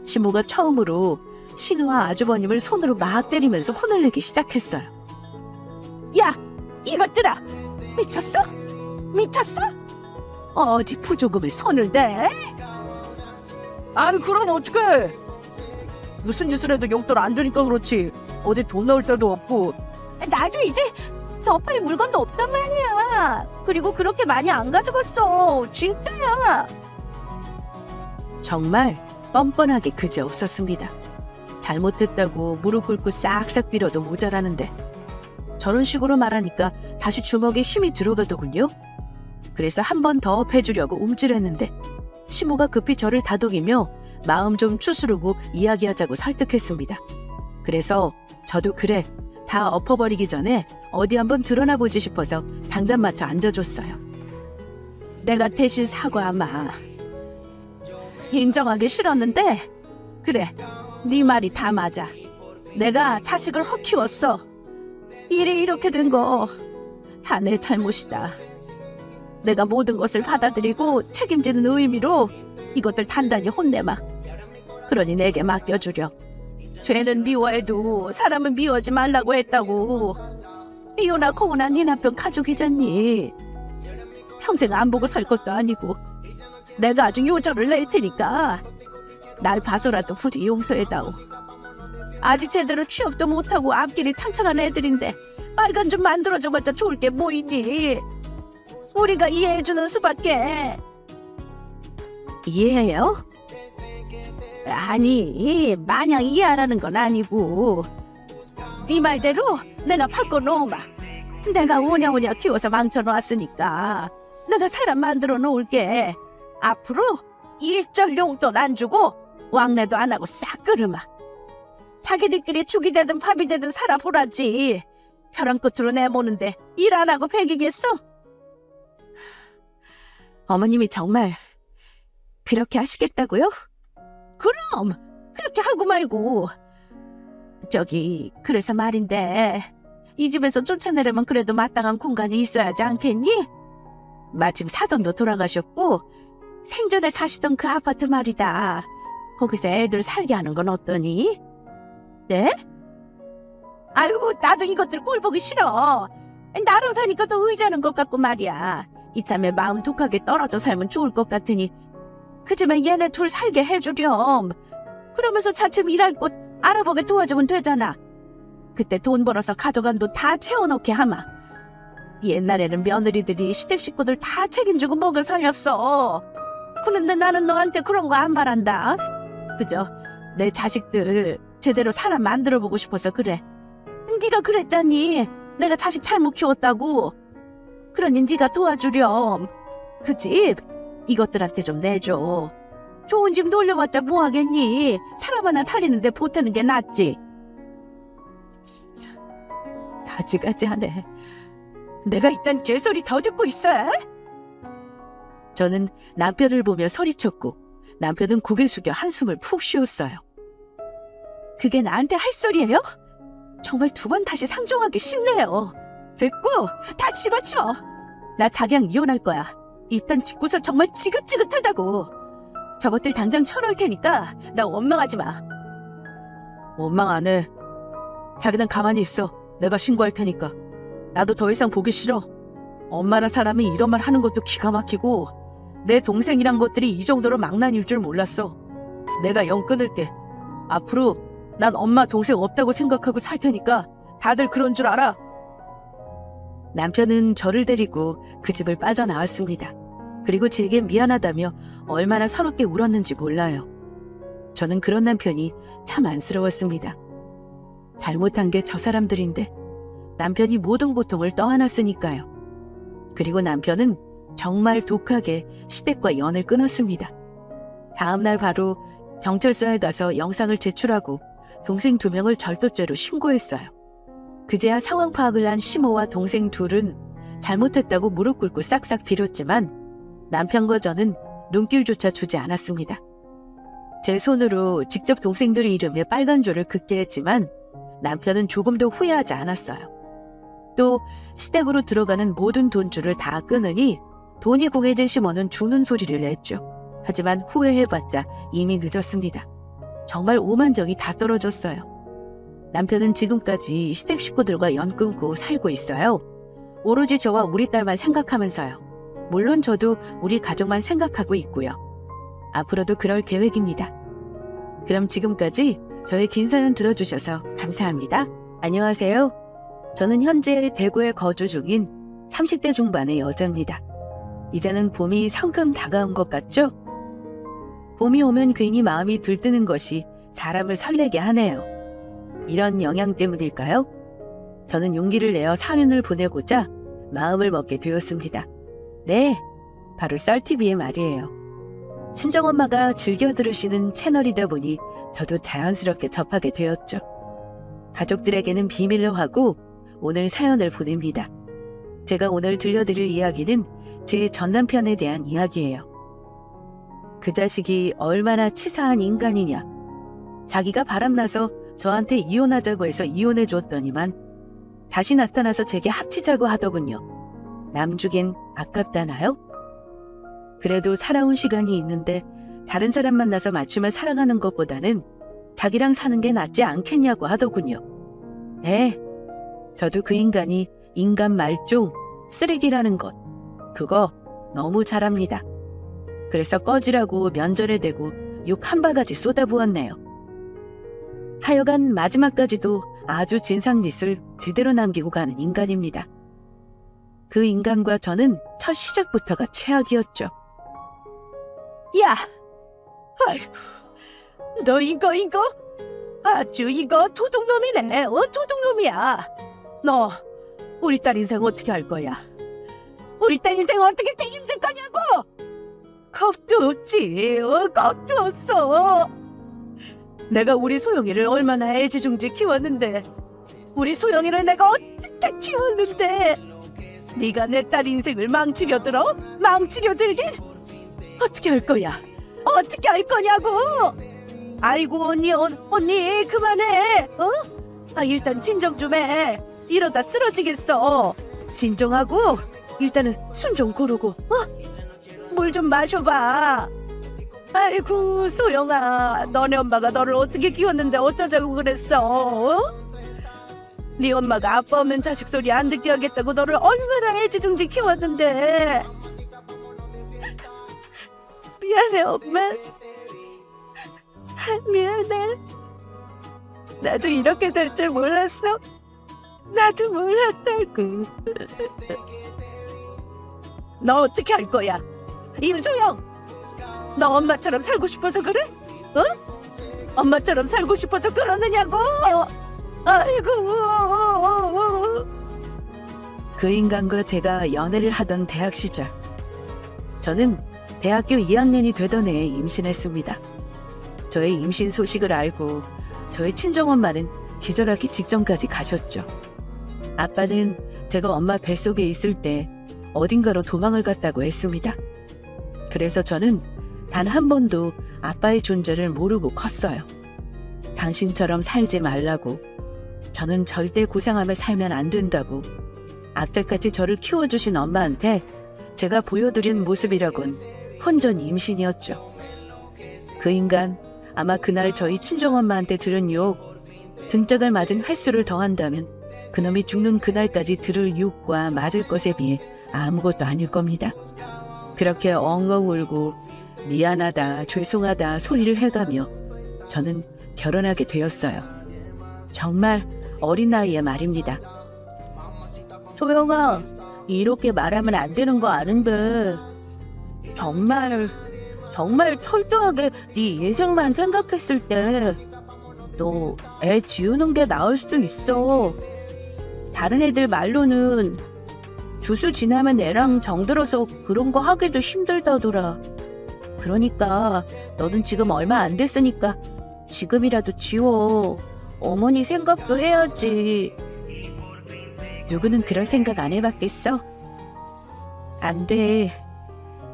시모가 처음으로 신우와 아주버님을 손으로 막 때리면서 혼을 내기 시작했어요. 야! 이것들아! 미쳤어? 미쳤어? 어디 부조금에 손을 대? 아니 그럼 어떡해. 무슨 짓을 해도 용돈 안 주니까 그렇지. 어디 돈 넣을 데도 없고. 나도 이제 덮을 물건도 없단 말이야. 그리고 그렇게 많이 안 가져갔어. 진짜야. 정말 뻔뻔하게 그지없었습니다. 잘못했다고 무릎 꿇고 싹싹 빌어도 모자라는데 저런 식으로 말하니까 다시 주먹에 힘이 들어가더군요. 그래서 한 번 더 패주려고 움찔했는데 시모가 급히 저를 다독이며 마음 좀 추스르고 이야기하자고 설득했습니다. 그래서 저도 그래 다 엎어버리기 전에 어디 한번 드러나 보지 싶어서 장단 맞춰 앉아줬어요. 내가 대신 사과하마. 인정하기 싫었는데 그래 네 말이 다 맞아. 내가 자식을 헛 키웠어. 일이 이렇게 된 거 다 내 잘못이다. 내가 모든 것을 받아들이고 책임지는 의미로 이것들 단단히 혼내마. 그러니 내게 맡겨주렴. 죄는 미워해도 사람은 미워하지 말라고 했다고. 미우나 고우나 네 남편 가족이잖니. 평생 안 보고 살 것도 아니고 내가 아주 요절을 낼 테니까 날 봐서라도 부디 용서해다오. 아직 제대로 취업도 못하고 앞길이 창창한 애들인데 빨간 좀 만들어줘봤자 좋을 게 뭐 있니. 우리가 이해해주는 수밖에. 이해해요? 아니 마냥 이해하라는 건 아니고 네 말대로 내가 바꿔놓으마. 내가 오냐오냐 키워서 망쳐놓았으니까 내가 사람 만들어 놓을게. 앞으로 일절 용돈 안 주고 왕래도 안 하고 싹 끌으마. 자기들끼리 죽이 되든 밥이 되든 살아보라지. 벼랑 끝으로 내모는데 일 안 하고 배기겠어? 어머님이 정말 그렇게 하시겠다고요? 그럼 그렇게 하고 말고. 저기 그래서 말인데 이 집에서 쫓아내려면 그래도 마땅한 공간이 있어야지 않겠니? 마침 사돈도 돌아가셨고 생전에 사시던 그 아파트 말이다. 거기서 애들 살게 하는 건 어떠니? 네? 아유 나도 이것들 꼴 보기 싫어. 나랑 사니까 더 의자는 것 같고 말이야. 이참에 마음 독하게 떨어져 살면 좋을 것 같으니 그 집에 얘네 둘 살게 해주렴. 그러면서 차츰 일할 곳 알아보게 도와주면 되잖아. 그때 돈 벌어서 가져간 돈 다 채워넣게 하마. 옛날에는 며느리들이 시댁 식구들 다 책임지고 먹여 살렸어. 그런데 나는 너한테 그런 거 안 바란다. 그저 내 자식들 제대로 사람 만들어보고 싶어서 그래. 네가 그랬잖니. 내가 자식 잘못 키웠다고. 그러니 네가 도와주렴. 그 집 이것들한테 좀 내줘. 좋은 집 놀려봤자 뭐하겠니. 사람 하나 살리는데 보태는 게 낫지. 진짜 가지가지하네. 내가 이딴 개소리 더 듣고 있어? 저는 남편을 보며 소리쳤고 남편은 고개 숙여 한숨을 푹 쉬었어요. 그게 나한테 할 소리예요? 정말 두 번 다시 상종하기 싫네요. 됐고 다 집어치워. 나 자기랑 이혼할 거야. 이딴 짓고서 정말 지긋지긋하다고. 저것들 당장 쳐놓을 테니까 나 원망하지 마. 원망 안 해. 자기는 가만히 있어. 내가 신고할 테니까. 나도 더 이상 보기 싫어. 엄마란 사람이 이런 말 하는 것도 기가 막히고 내 동생이란 것들이 이 정도로 망나니일 줄 몰랐어. 내가 영 끊을게. 앞으로 난 엄마 동생 없다고 생각하고 살 테니까 다들 그런 줄 알아. 남편은 저를 데리고 그 집을 빠져나왔습니다. 그리고 제게 미안하다며 얼마나 서럽게 울었는지 몰라요. 저는 그런 남편이 참 안쓰러웠습니다. 잘못한 게 저 사람들인데 남편이 모든 고통을 떠안았으니까요. 그리고 남편은 정말 독하게 시댁과 연을 끊었습니다. 다음날 바로 경찰서에 가서 영상을 제출하고 동생 2명을 절도죄로 신고했어요. 그제야 상황 파악을 한 시모와 동생 둘은 잘못했다고 무릎 꿇고 싹싹 빌었지만 남편과 저는 눈길조차 주지 않았습니다. 제 손으로 직접 동생들 이름에 빨간 줄을 긋게 했지만 남편은 조금도 후회하지 않았어요. 또 시댁으로 들어가는 모든 돈줄을 다 끊으니 돈이 공해진 시모는 죽는 소리를 냈죠. 하지만 후회해봤자 이미 늦었습니다. 정말 오만정이 다 떨어졌어요. 남편은 지금까지 시댁 식구들과 연 끊고 살고 있어요. 오로지 저와 우리 딸만 생각하면서요. 물론 저도 우리 가족만 생각하고 있고요. 앞으로도 그럴 계획입니다. 그럼 지금까지 저의 긴 사연 들어주셔서 감사합니다. 안녕하세요. 저는 현재 대구에 거주 중인 30대 중반의 여자입니다. 이제는 봄이 성큼 다가온 것 같죠? 봄이 오면 괜히 마음이 들뜨는 것이 사람을 설레게 하네요. 이런 영향 때문일까요? 저는 용기를 내어 사연을 보내고자 마음을 먹게 되었습니다. 네, 바로 썰TV의 말이에요. 친정엄마가 즐겨 들으시는 채널이다 보니 저도 자연스럽게 접하게 되었죠. 가족들에게는 비밀로 하고 오늘 사연을 보냅니다. 제가 오늘 들려드릴 이야기는 제 전남편에 대한 이야기예요. 그 자식이 얼마나 치사한 인간이냐. 자기가 바람나서 저한테 이혼하자고 해서 이혼해 줬더니만 다시 나타나서 제게 합치자고 하더군요. 남주긴 아깝다나요? 그래도 살아온 시간이 있는데 다른 사람 만나서 맞추며 살아가는 것보다는 자기랑 사는 게 낫지 않겠냐고 하더군요. 네, 저도 그 인간이 인간 말종, 쓰레기라는 것, 그거 너무 잘 압니다. 그래서 꺼지라고 면전에 대고 욕 한 바가지 쏟아부었네요. 하여간 마지막까지도 아주 진상짓을 제대로 남기고 가는 인간입니다. 그 인간과 저는 첫 시작부터가 최악이었죠. 야! 아이고, 너 이거 아주 이거 도둑놈이네. 도둑놈이야. 너 우리 딸 인생 어떻게 할 거야? 우리 딸 인생 어떻게 책임질 거냐고? 겁도 없지. 겁도 없어. 내가 우리 소영이를 얼마나 애지중지 키웠는데, 우리 소영이를 내가 어떻게 키웠는데 네가 내 딸 인생을 망치려 들어? 망치려 들긴? 어떻게 할 거야? 어떻게 할 거냐고? 아이고 언니 그만해. 일단 진정 좀 해. 이러다 쓰러지겠어. 진정하고 일단은 숨 좀 고르고 물 좀 마셔봐. 아이고 소영아, 너네 엄마가 너를 어떻게 키웠는데 어쩌자고 그랬어? 네 엄마가 아빠 없는 자식 소리 안 듣게 하겠다고 너를 얼마나 애지중지 키웠는데. 미안해 엄마. 미안해. 나도 이렇게 될 줄 몰랐어. 나도 몰랐다고. 너 어떻게 할 거야? 임소영, 너 엄마처럼 살고 싶어서 그래? 엄마처럼 살고 싶어서 그러느냐고? 아이고. 그 인간과 제가 연애를 하던 대학 시절, 저는 대학교 2학년이 되던 해에 임신했습니다. 저의 임신 소식을 알고 저의 친정엄마는 기절하기 직전까지 가셨죠. 아빠는 제가 엄마 뱃속에 있을 때 어딘가로 도망을 갔다고 했습니다. 그래서 저는 단 한 번도 아빠의 존재를 모르고 컸어요. 당신처럼 살지 말라고, 저는 절대 고생하며 살면 안 된다고, 악착같이 저를 키워주신 엄마한테 제가 보여드린 모습이라곤 혼전 임신이었죠. 그 인간, 아마 그날 저희 친정엄마한테 들은 욕, 등짝을 맞은 횟수를 더한다면 그놈이 죽는 그날까지 들을 욕과 맞을 것에 비해 아무것도 아닐 겁니다. 그렇게 엉엉 울고 미안하다, 죄송하다 소리를 해가며 저는 결혼하게 되었어요. 정말 어린 나이에 말입니다. 소영아, 이렇게 말하면 안 되는 거 아는데 정말 철저하게 네 인생만 생각했을 때 너 애 지우는 게 나을 수도 있어. 다른 애들 말로는 주수 지나면 애랑 정들어서 그런 거 하기도 힘들다더라. 그러니까 너는 지금 얼마 안 됐으니까 지금이라도 지워. 어머니 생각도 해야지. 누구는 그럴 생각 안 해봤겠어? 안 돼.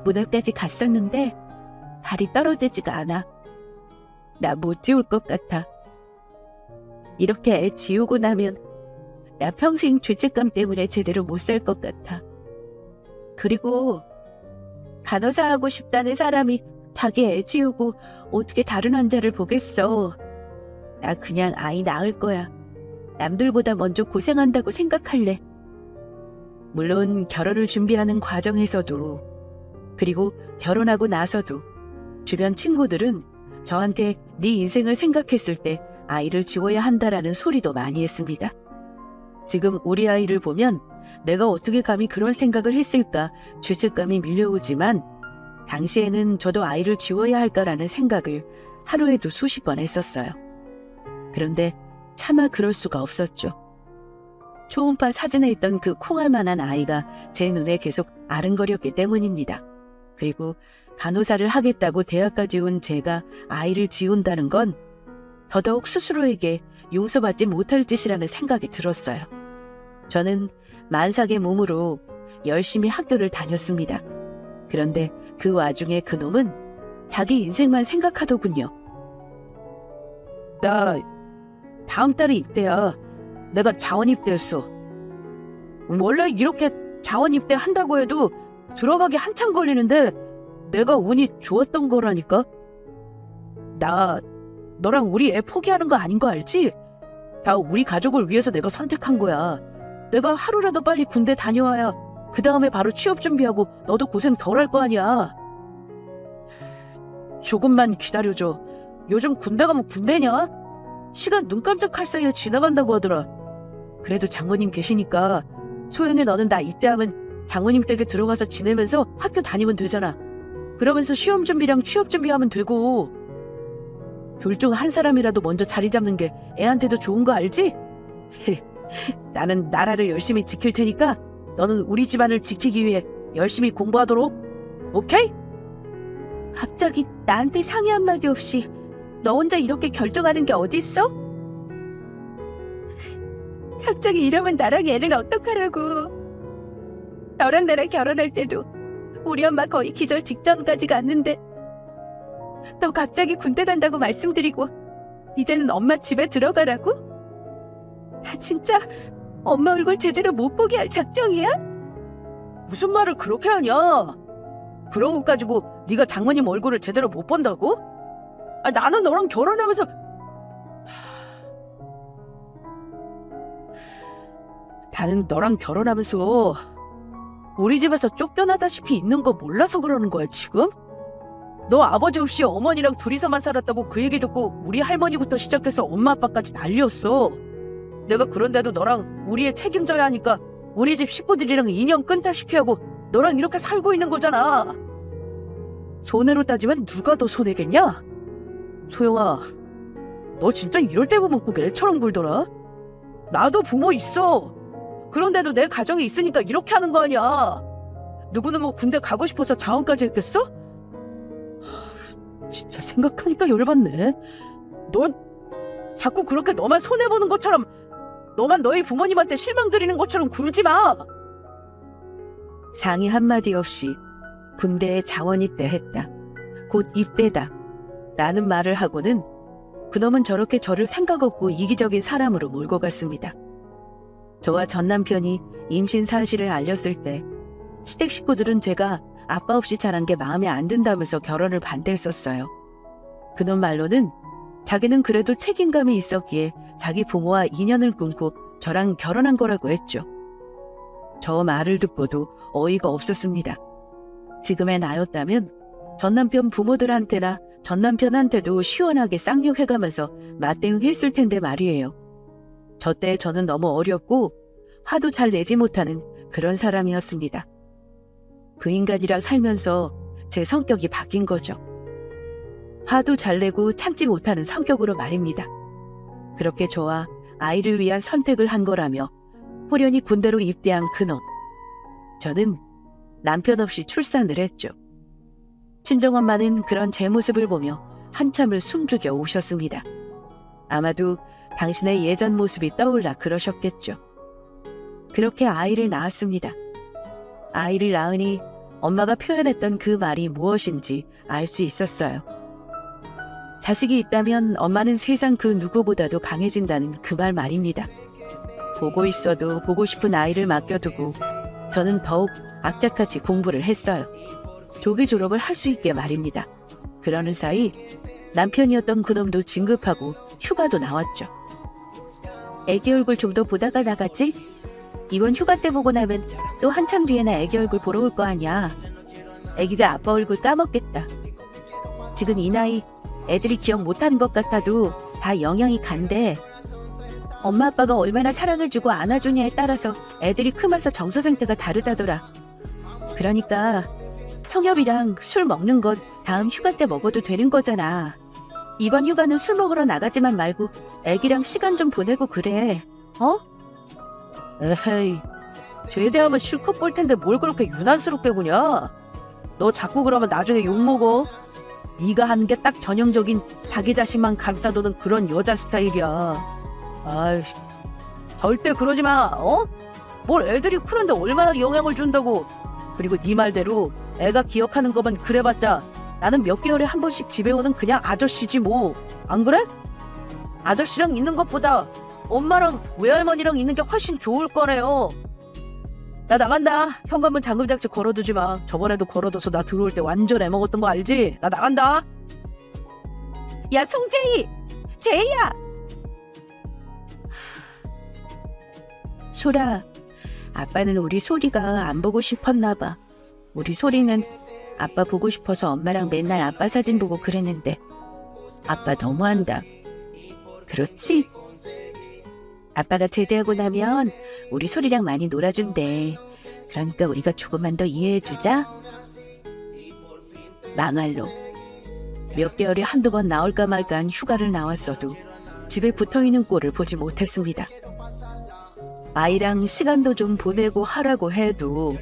문학까지 갔었는데 발이 떨어지지가 않아. 나 못 지울 것 같아. 이렇게 애 지우고 나면 나 평생 죄책감 때문에 제대로 못 살 것 같아. 그리고 간호사 하고 싶다는 사람이 자기 애 지우고 어떻게 다른 환자를 보겠어. 나 그냥 아이 낳을 거야. 남들보다 먼저 고생한다고 생각할래. 물론 결혼을 준비하는 과정에서도, 그리고 결혼하고 나서도 주변 친구들은 저한테 네 인생을 생각했을 때 아이를 지워야 한다라는 소리도 많이 했습니다. 지금 우리 아이를 보면 내가 어떻게 감히 그런 생각을 했을까 죄책감이 밀려오지만, 당시에는 저도 아이를 지워야 할까라는 생각을 하루에도 수십 번 했었어요. 그런데 차마 그럴 수가 없었죠. 초음파 사진에 있던 그 콩알만한 아이가 제 눈에 계속 아른거렸기 때문입니다. 그리고 간호사를 하겠다고 대학까지 온 제가 아이를 지운다는 건 더더욱 스스로에게 용서받지 못할 짓이라는 생각이 들었어요. 저는 만삭의 몸으로 열심히 학교를 다녔습니다. 그런데 그 와중에 그놈은 자기 인생만 생각하더군요. 나 다음 달에 입대야. 내가 자원 입대했어. 원래 이렇게 자원 입대 한다고 해도 들어가기 한참 걸리는데 내가 운이 좋았던 거라니까. 나 너랑 우리 애 포기하는 거 아닌 거 알지? 다 우리 가족을 위해서 내가 선택한 거야. 내가 하루라도 빨리 군대 다녀와야 그 다음에 바로 취업 준비하고 너도 고생 덜 할 거 아니야. 조금만 기다려줘. 요즘 군대 가면 군대냐? 시간 눈 깜짝할 사이에 지나간다고 하더라. 그래도 장모님 계시니까 소연이 너는 나 입대하면 장모님 댁에 들어가서 지내면서 학교 다니면 되잖아. 그러면서 시험 준비랑 취업 준비하면 되고. 둘 중 한 사람이라도 먼저 자리 잡는 게 애한테도 좋은 거 알지? 나는 나라를 열심히 지킬 테니까 너는 우리 집안을 지키기 위해 열심히 공부하도록. 오케이? 갑자기 나한테 상의 한마디 없이 너 혼자 이렇게 결정하는 게 어딨어? 갑자기 이러면 나랑 애는 어떡하라고. 너랑 나랑 결혼할 때도 우리 엄마 거의 기절 직전까지 갔는데 너 갑자기 군대 간다고 말씀드리고 이제는 엄마 집에 들어가라고? 나 진짜 엄마 얼굴 제대로 못 보게 할 작정이야? 무슨 말을 그렇게 하냐? 그런 것 가지고 네가 장모님 얼굴을 제대로 못 본다고? 나는 너랑 결혼하면서 나는 너랑 결혼하면서 우리 집에서 쫓겨나다시피 있는 거 몰라서 그러는 거야 지금? 너 아버지 없이 어머니랑 둘이서만 살았다고 그 얘기 듣고 우리 할머니부터 시작해서 엄마 아빠까지 난리였어. 내가 그런데도 너랑 우리 애 책임져야 하니까 우리 집 식구들이랑 인연 끊다시피 하고 너랑 이렇게 살고 있는 거잖아. 손해로 따지면 누가 더 손해겠냐? 소영아, 너 진짜 이럴 때 보면 꼭 애처럼 굴더라. 나도 부모 있어. 그런데도 내 가정이 있으니까 이렇게 하는 거 아니야. 누구는 뭐 군대 가고 싶어서 자원까지 했겠어? 진짜 생각하니까 열받네. 넌 자꾸 그렇게 너만 손해보는 것처럼, 너만 너희 부모님한테 실망드리는 것처럼 굴지 마. 상의 한마디 없이 군대에 자원 입대했다. 곧 입대다. 라는 말을 하고는 그놈은 저렇게 저를 생각 없고 이기적인 사람으로 몰고 갔습니다. 저와 전 남편이 임신 사실을 알렸을 때 시댁 식구들은 제가 아빠 없이 자란 게 마음에 안 든다면서 결혼을 반대했었어요. 그놈 말로는 자기는 그래도 책임감이 있었기에 자기 부모와 인연을 끊고 저랑 결혼한 거라고 했죠. 저 말을 듣고도 어이가 없었습니다. 지금의 나였다면 전 남편 부모들한테나 전 남편한테도 시원하게 쌍욕해가면서 맞대응했을 텐데 말이에요. 저 때 저는 너무 어렸고 화도 잘 내지 못하는 그런 사람이었습니다. 그 인간이랑 살면서 제 성격이 바뀐 거죠. 화도 잘 내고 참지 못하는 성격으로 말입니다. 그렇게 저와 아이를 위한 선택을 한 거라며 호련히 군대로 입대한 그놈. 저는 남편 없이 출산을 했죠. 친정엄마는 그런 제 모습을 보며 한참을 숨죽여 오셨습니다. 아마도 당신의 예전 모습이 떠올라 그러셨겠죠. 그렇게 아이를 낳았습니다. 아이를 낳으니 엄마가 표현했던 그 말이 무엇인지 알 수 있었어요. 자식이 있다면 엄마는 세상 그 누구보다도 강해진다는 그 말 말입니다. 보고 있어도 보고 싶은 아이를 맡겨두고 저는 더욱 악착같이 공부를 했어요. 조기 졸업을 할 수 있게 말입니다. 그러는 사이 남편이었던 그놈도 진급하고 휴가도 나왔죠. 애기 얼굴 좀 더 보다가 나가지? 이번 휴가 때 보고 나면 또 한참 뒤에나 애기 얼굴 보러 올 거 아니야. 애기가 아빠 얼굴 까먹겠다. 지금 이 나이 애들이 기억 못하는 것 같아도 다 영향이 간대. 엄마 아빠가 얼마나 사랑해주고 안아주냐에 따라서 애들이 크면서 정서 상태가 다르다더라. 그러니까 성엽이랑 술 먹는 건 다음 휴가 때 먹어도 되는 거잖아. 이번 휴가는 술 먹으러 나가지만 말고 애기랑 시간 좀 보내고 그래. 어? 에헤이, 제대하면 실컷 볼 텐데 뭘 그렇게 유난스럽게 구냐? 너 자꾸 그러면 나중에 욕먹어. 네가 하는 게 딱 전형적인 자기 자신만 감싸도는 그런 여자 스타일이야. 아이, 절대 그러지 마. 어? 뭘 애들이 크는데 얼마나 영향을 준다고. 그리고 네 말대로 애가 기억하는 것만 그래봤자 나는 몇 개월에 한 번씩 집에 오는 그냥 아저씨지 뭐. 안 그래? 아저씨랑 있는 것보다 엄마랑 외할머니랑 있는 게 훨씬 좋을 거래요. 나 나간다. 현관문 잠금장치 걸어두지 마. 저번에도 걸어둬서 나 들어올 때 완전 애먹었던 거 알지? 나 나간다. 야, 송재희! 재희야! 소라, 아빠는 우리 소리가 안 보고 싶었나 봐. 우리 소리는 아빠 보고 싶어서 엄마랑 맨날 아빠 사진 보고 그랬는데 아빠 너무한다. 그렇지? 아빠가 제대하고 나면 우리 소리랑 많이 놀아준대. 그러니까 우리가 조금만 더 이해해주자. 망할로. 몇 개월에 한두 번 나올까 말까한 휴가를 나왔어도 집에 붙어있는 꼴을 보지 못했습니다. 아이랑 시간도 좀 보내고 하라고 해도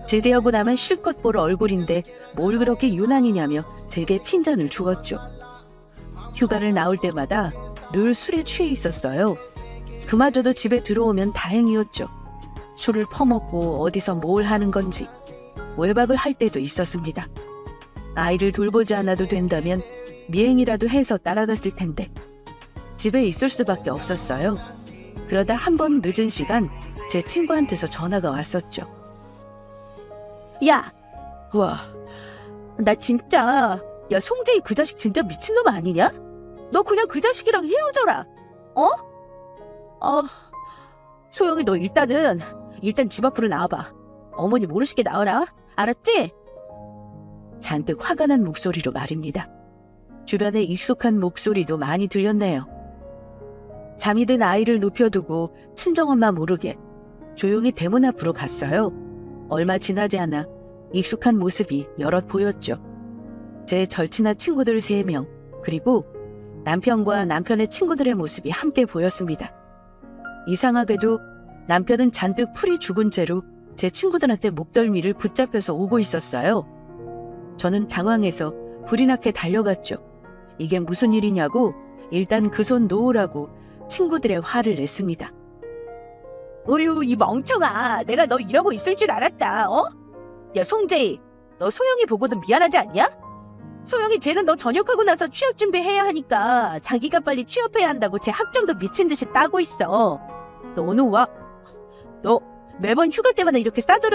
제대하고 나면 실컷 볼 얼굴인데 뭘 그렇게 유난이냐며 제게 핀잔을 주었죠. 휴가를 나올 때마다 늘 술에 취해 있었어요. 그마저도 집에 들어오면 다행이었죠. 술을 퍼먹고 어디서 뭘 하는 건지 외박을 할 때도 있었습니다. 아이를 돌보지 않아도 된다면 미행이라도 해서 따라갔을 텐데 집에 있을 수밖에 없었어요. 그러다 한 번 늦은 시간 제 친구한테서 전화가 왔었죠. 야! 와, 나 진짜 야, 송재희 그 자식 진짜 미친놈 아니냐? 너 그냥 그 자식이랑 헤어져라. 어? 소영이 너 일단 집 앞으로 나와봐. 어머니 모르시게 나와라. 알았지? 잔뜩 화가 난 목소리로 말입니다. 주변에 익숙한 목소리도 많이 들렸네요. 잠이 든 아이를 눕혀두고 친정엄마 모르게 조용히 대문 앞으로 갔어요. 얼마 지나지 않아 익숙한 모습이 여럿 보였죠. 제 절친한 친구들 3명, 그리고 남편과 남편의 친구들의 모습이 함께 보였습니다. 이상하게도 남편은 잔뜩 풀이 죽은 채로 제 친구들한테 목덜미를 붙잡혀서 오고 있었어요. 저는 당황해서 불이 나게 달려갔죠. 이게 무슨 일이냐고 일단 그 손 놓으라고 친구들의 화를 냈습니다. 어휴, 이 멍청아. 내가 너 이러고 있을 줄 알았다. 어? 야, 송재희, 너 소영이 보고도 미안하지 않냐? 소영이 쟤는 너 전역하고 나서 취업 준비해야 하니까 자기가 빨리 취업해야 한다고 쟤 학점도 미친 듯이 따고 있어. 너는 와. 너 매번 휴가 때마다 이렇게 싸돌아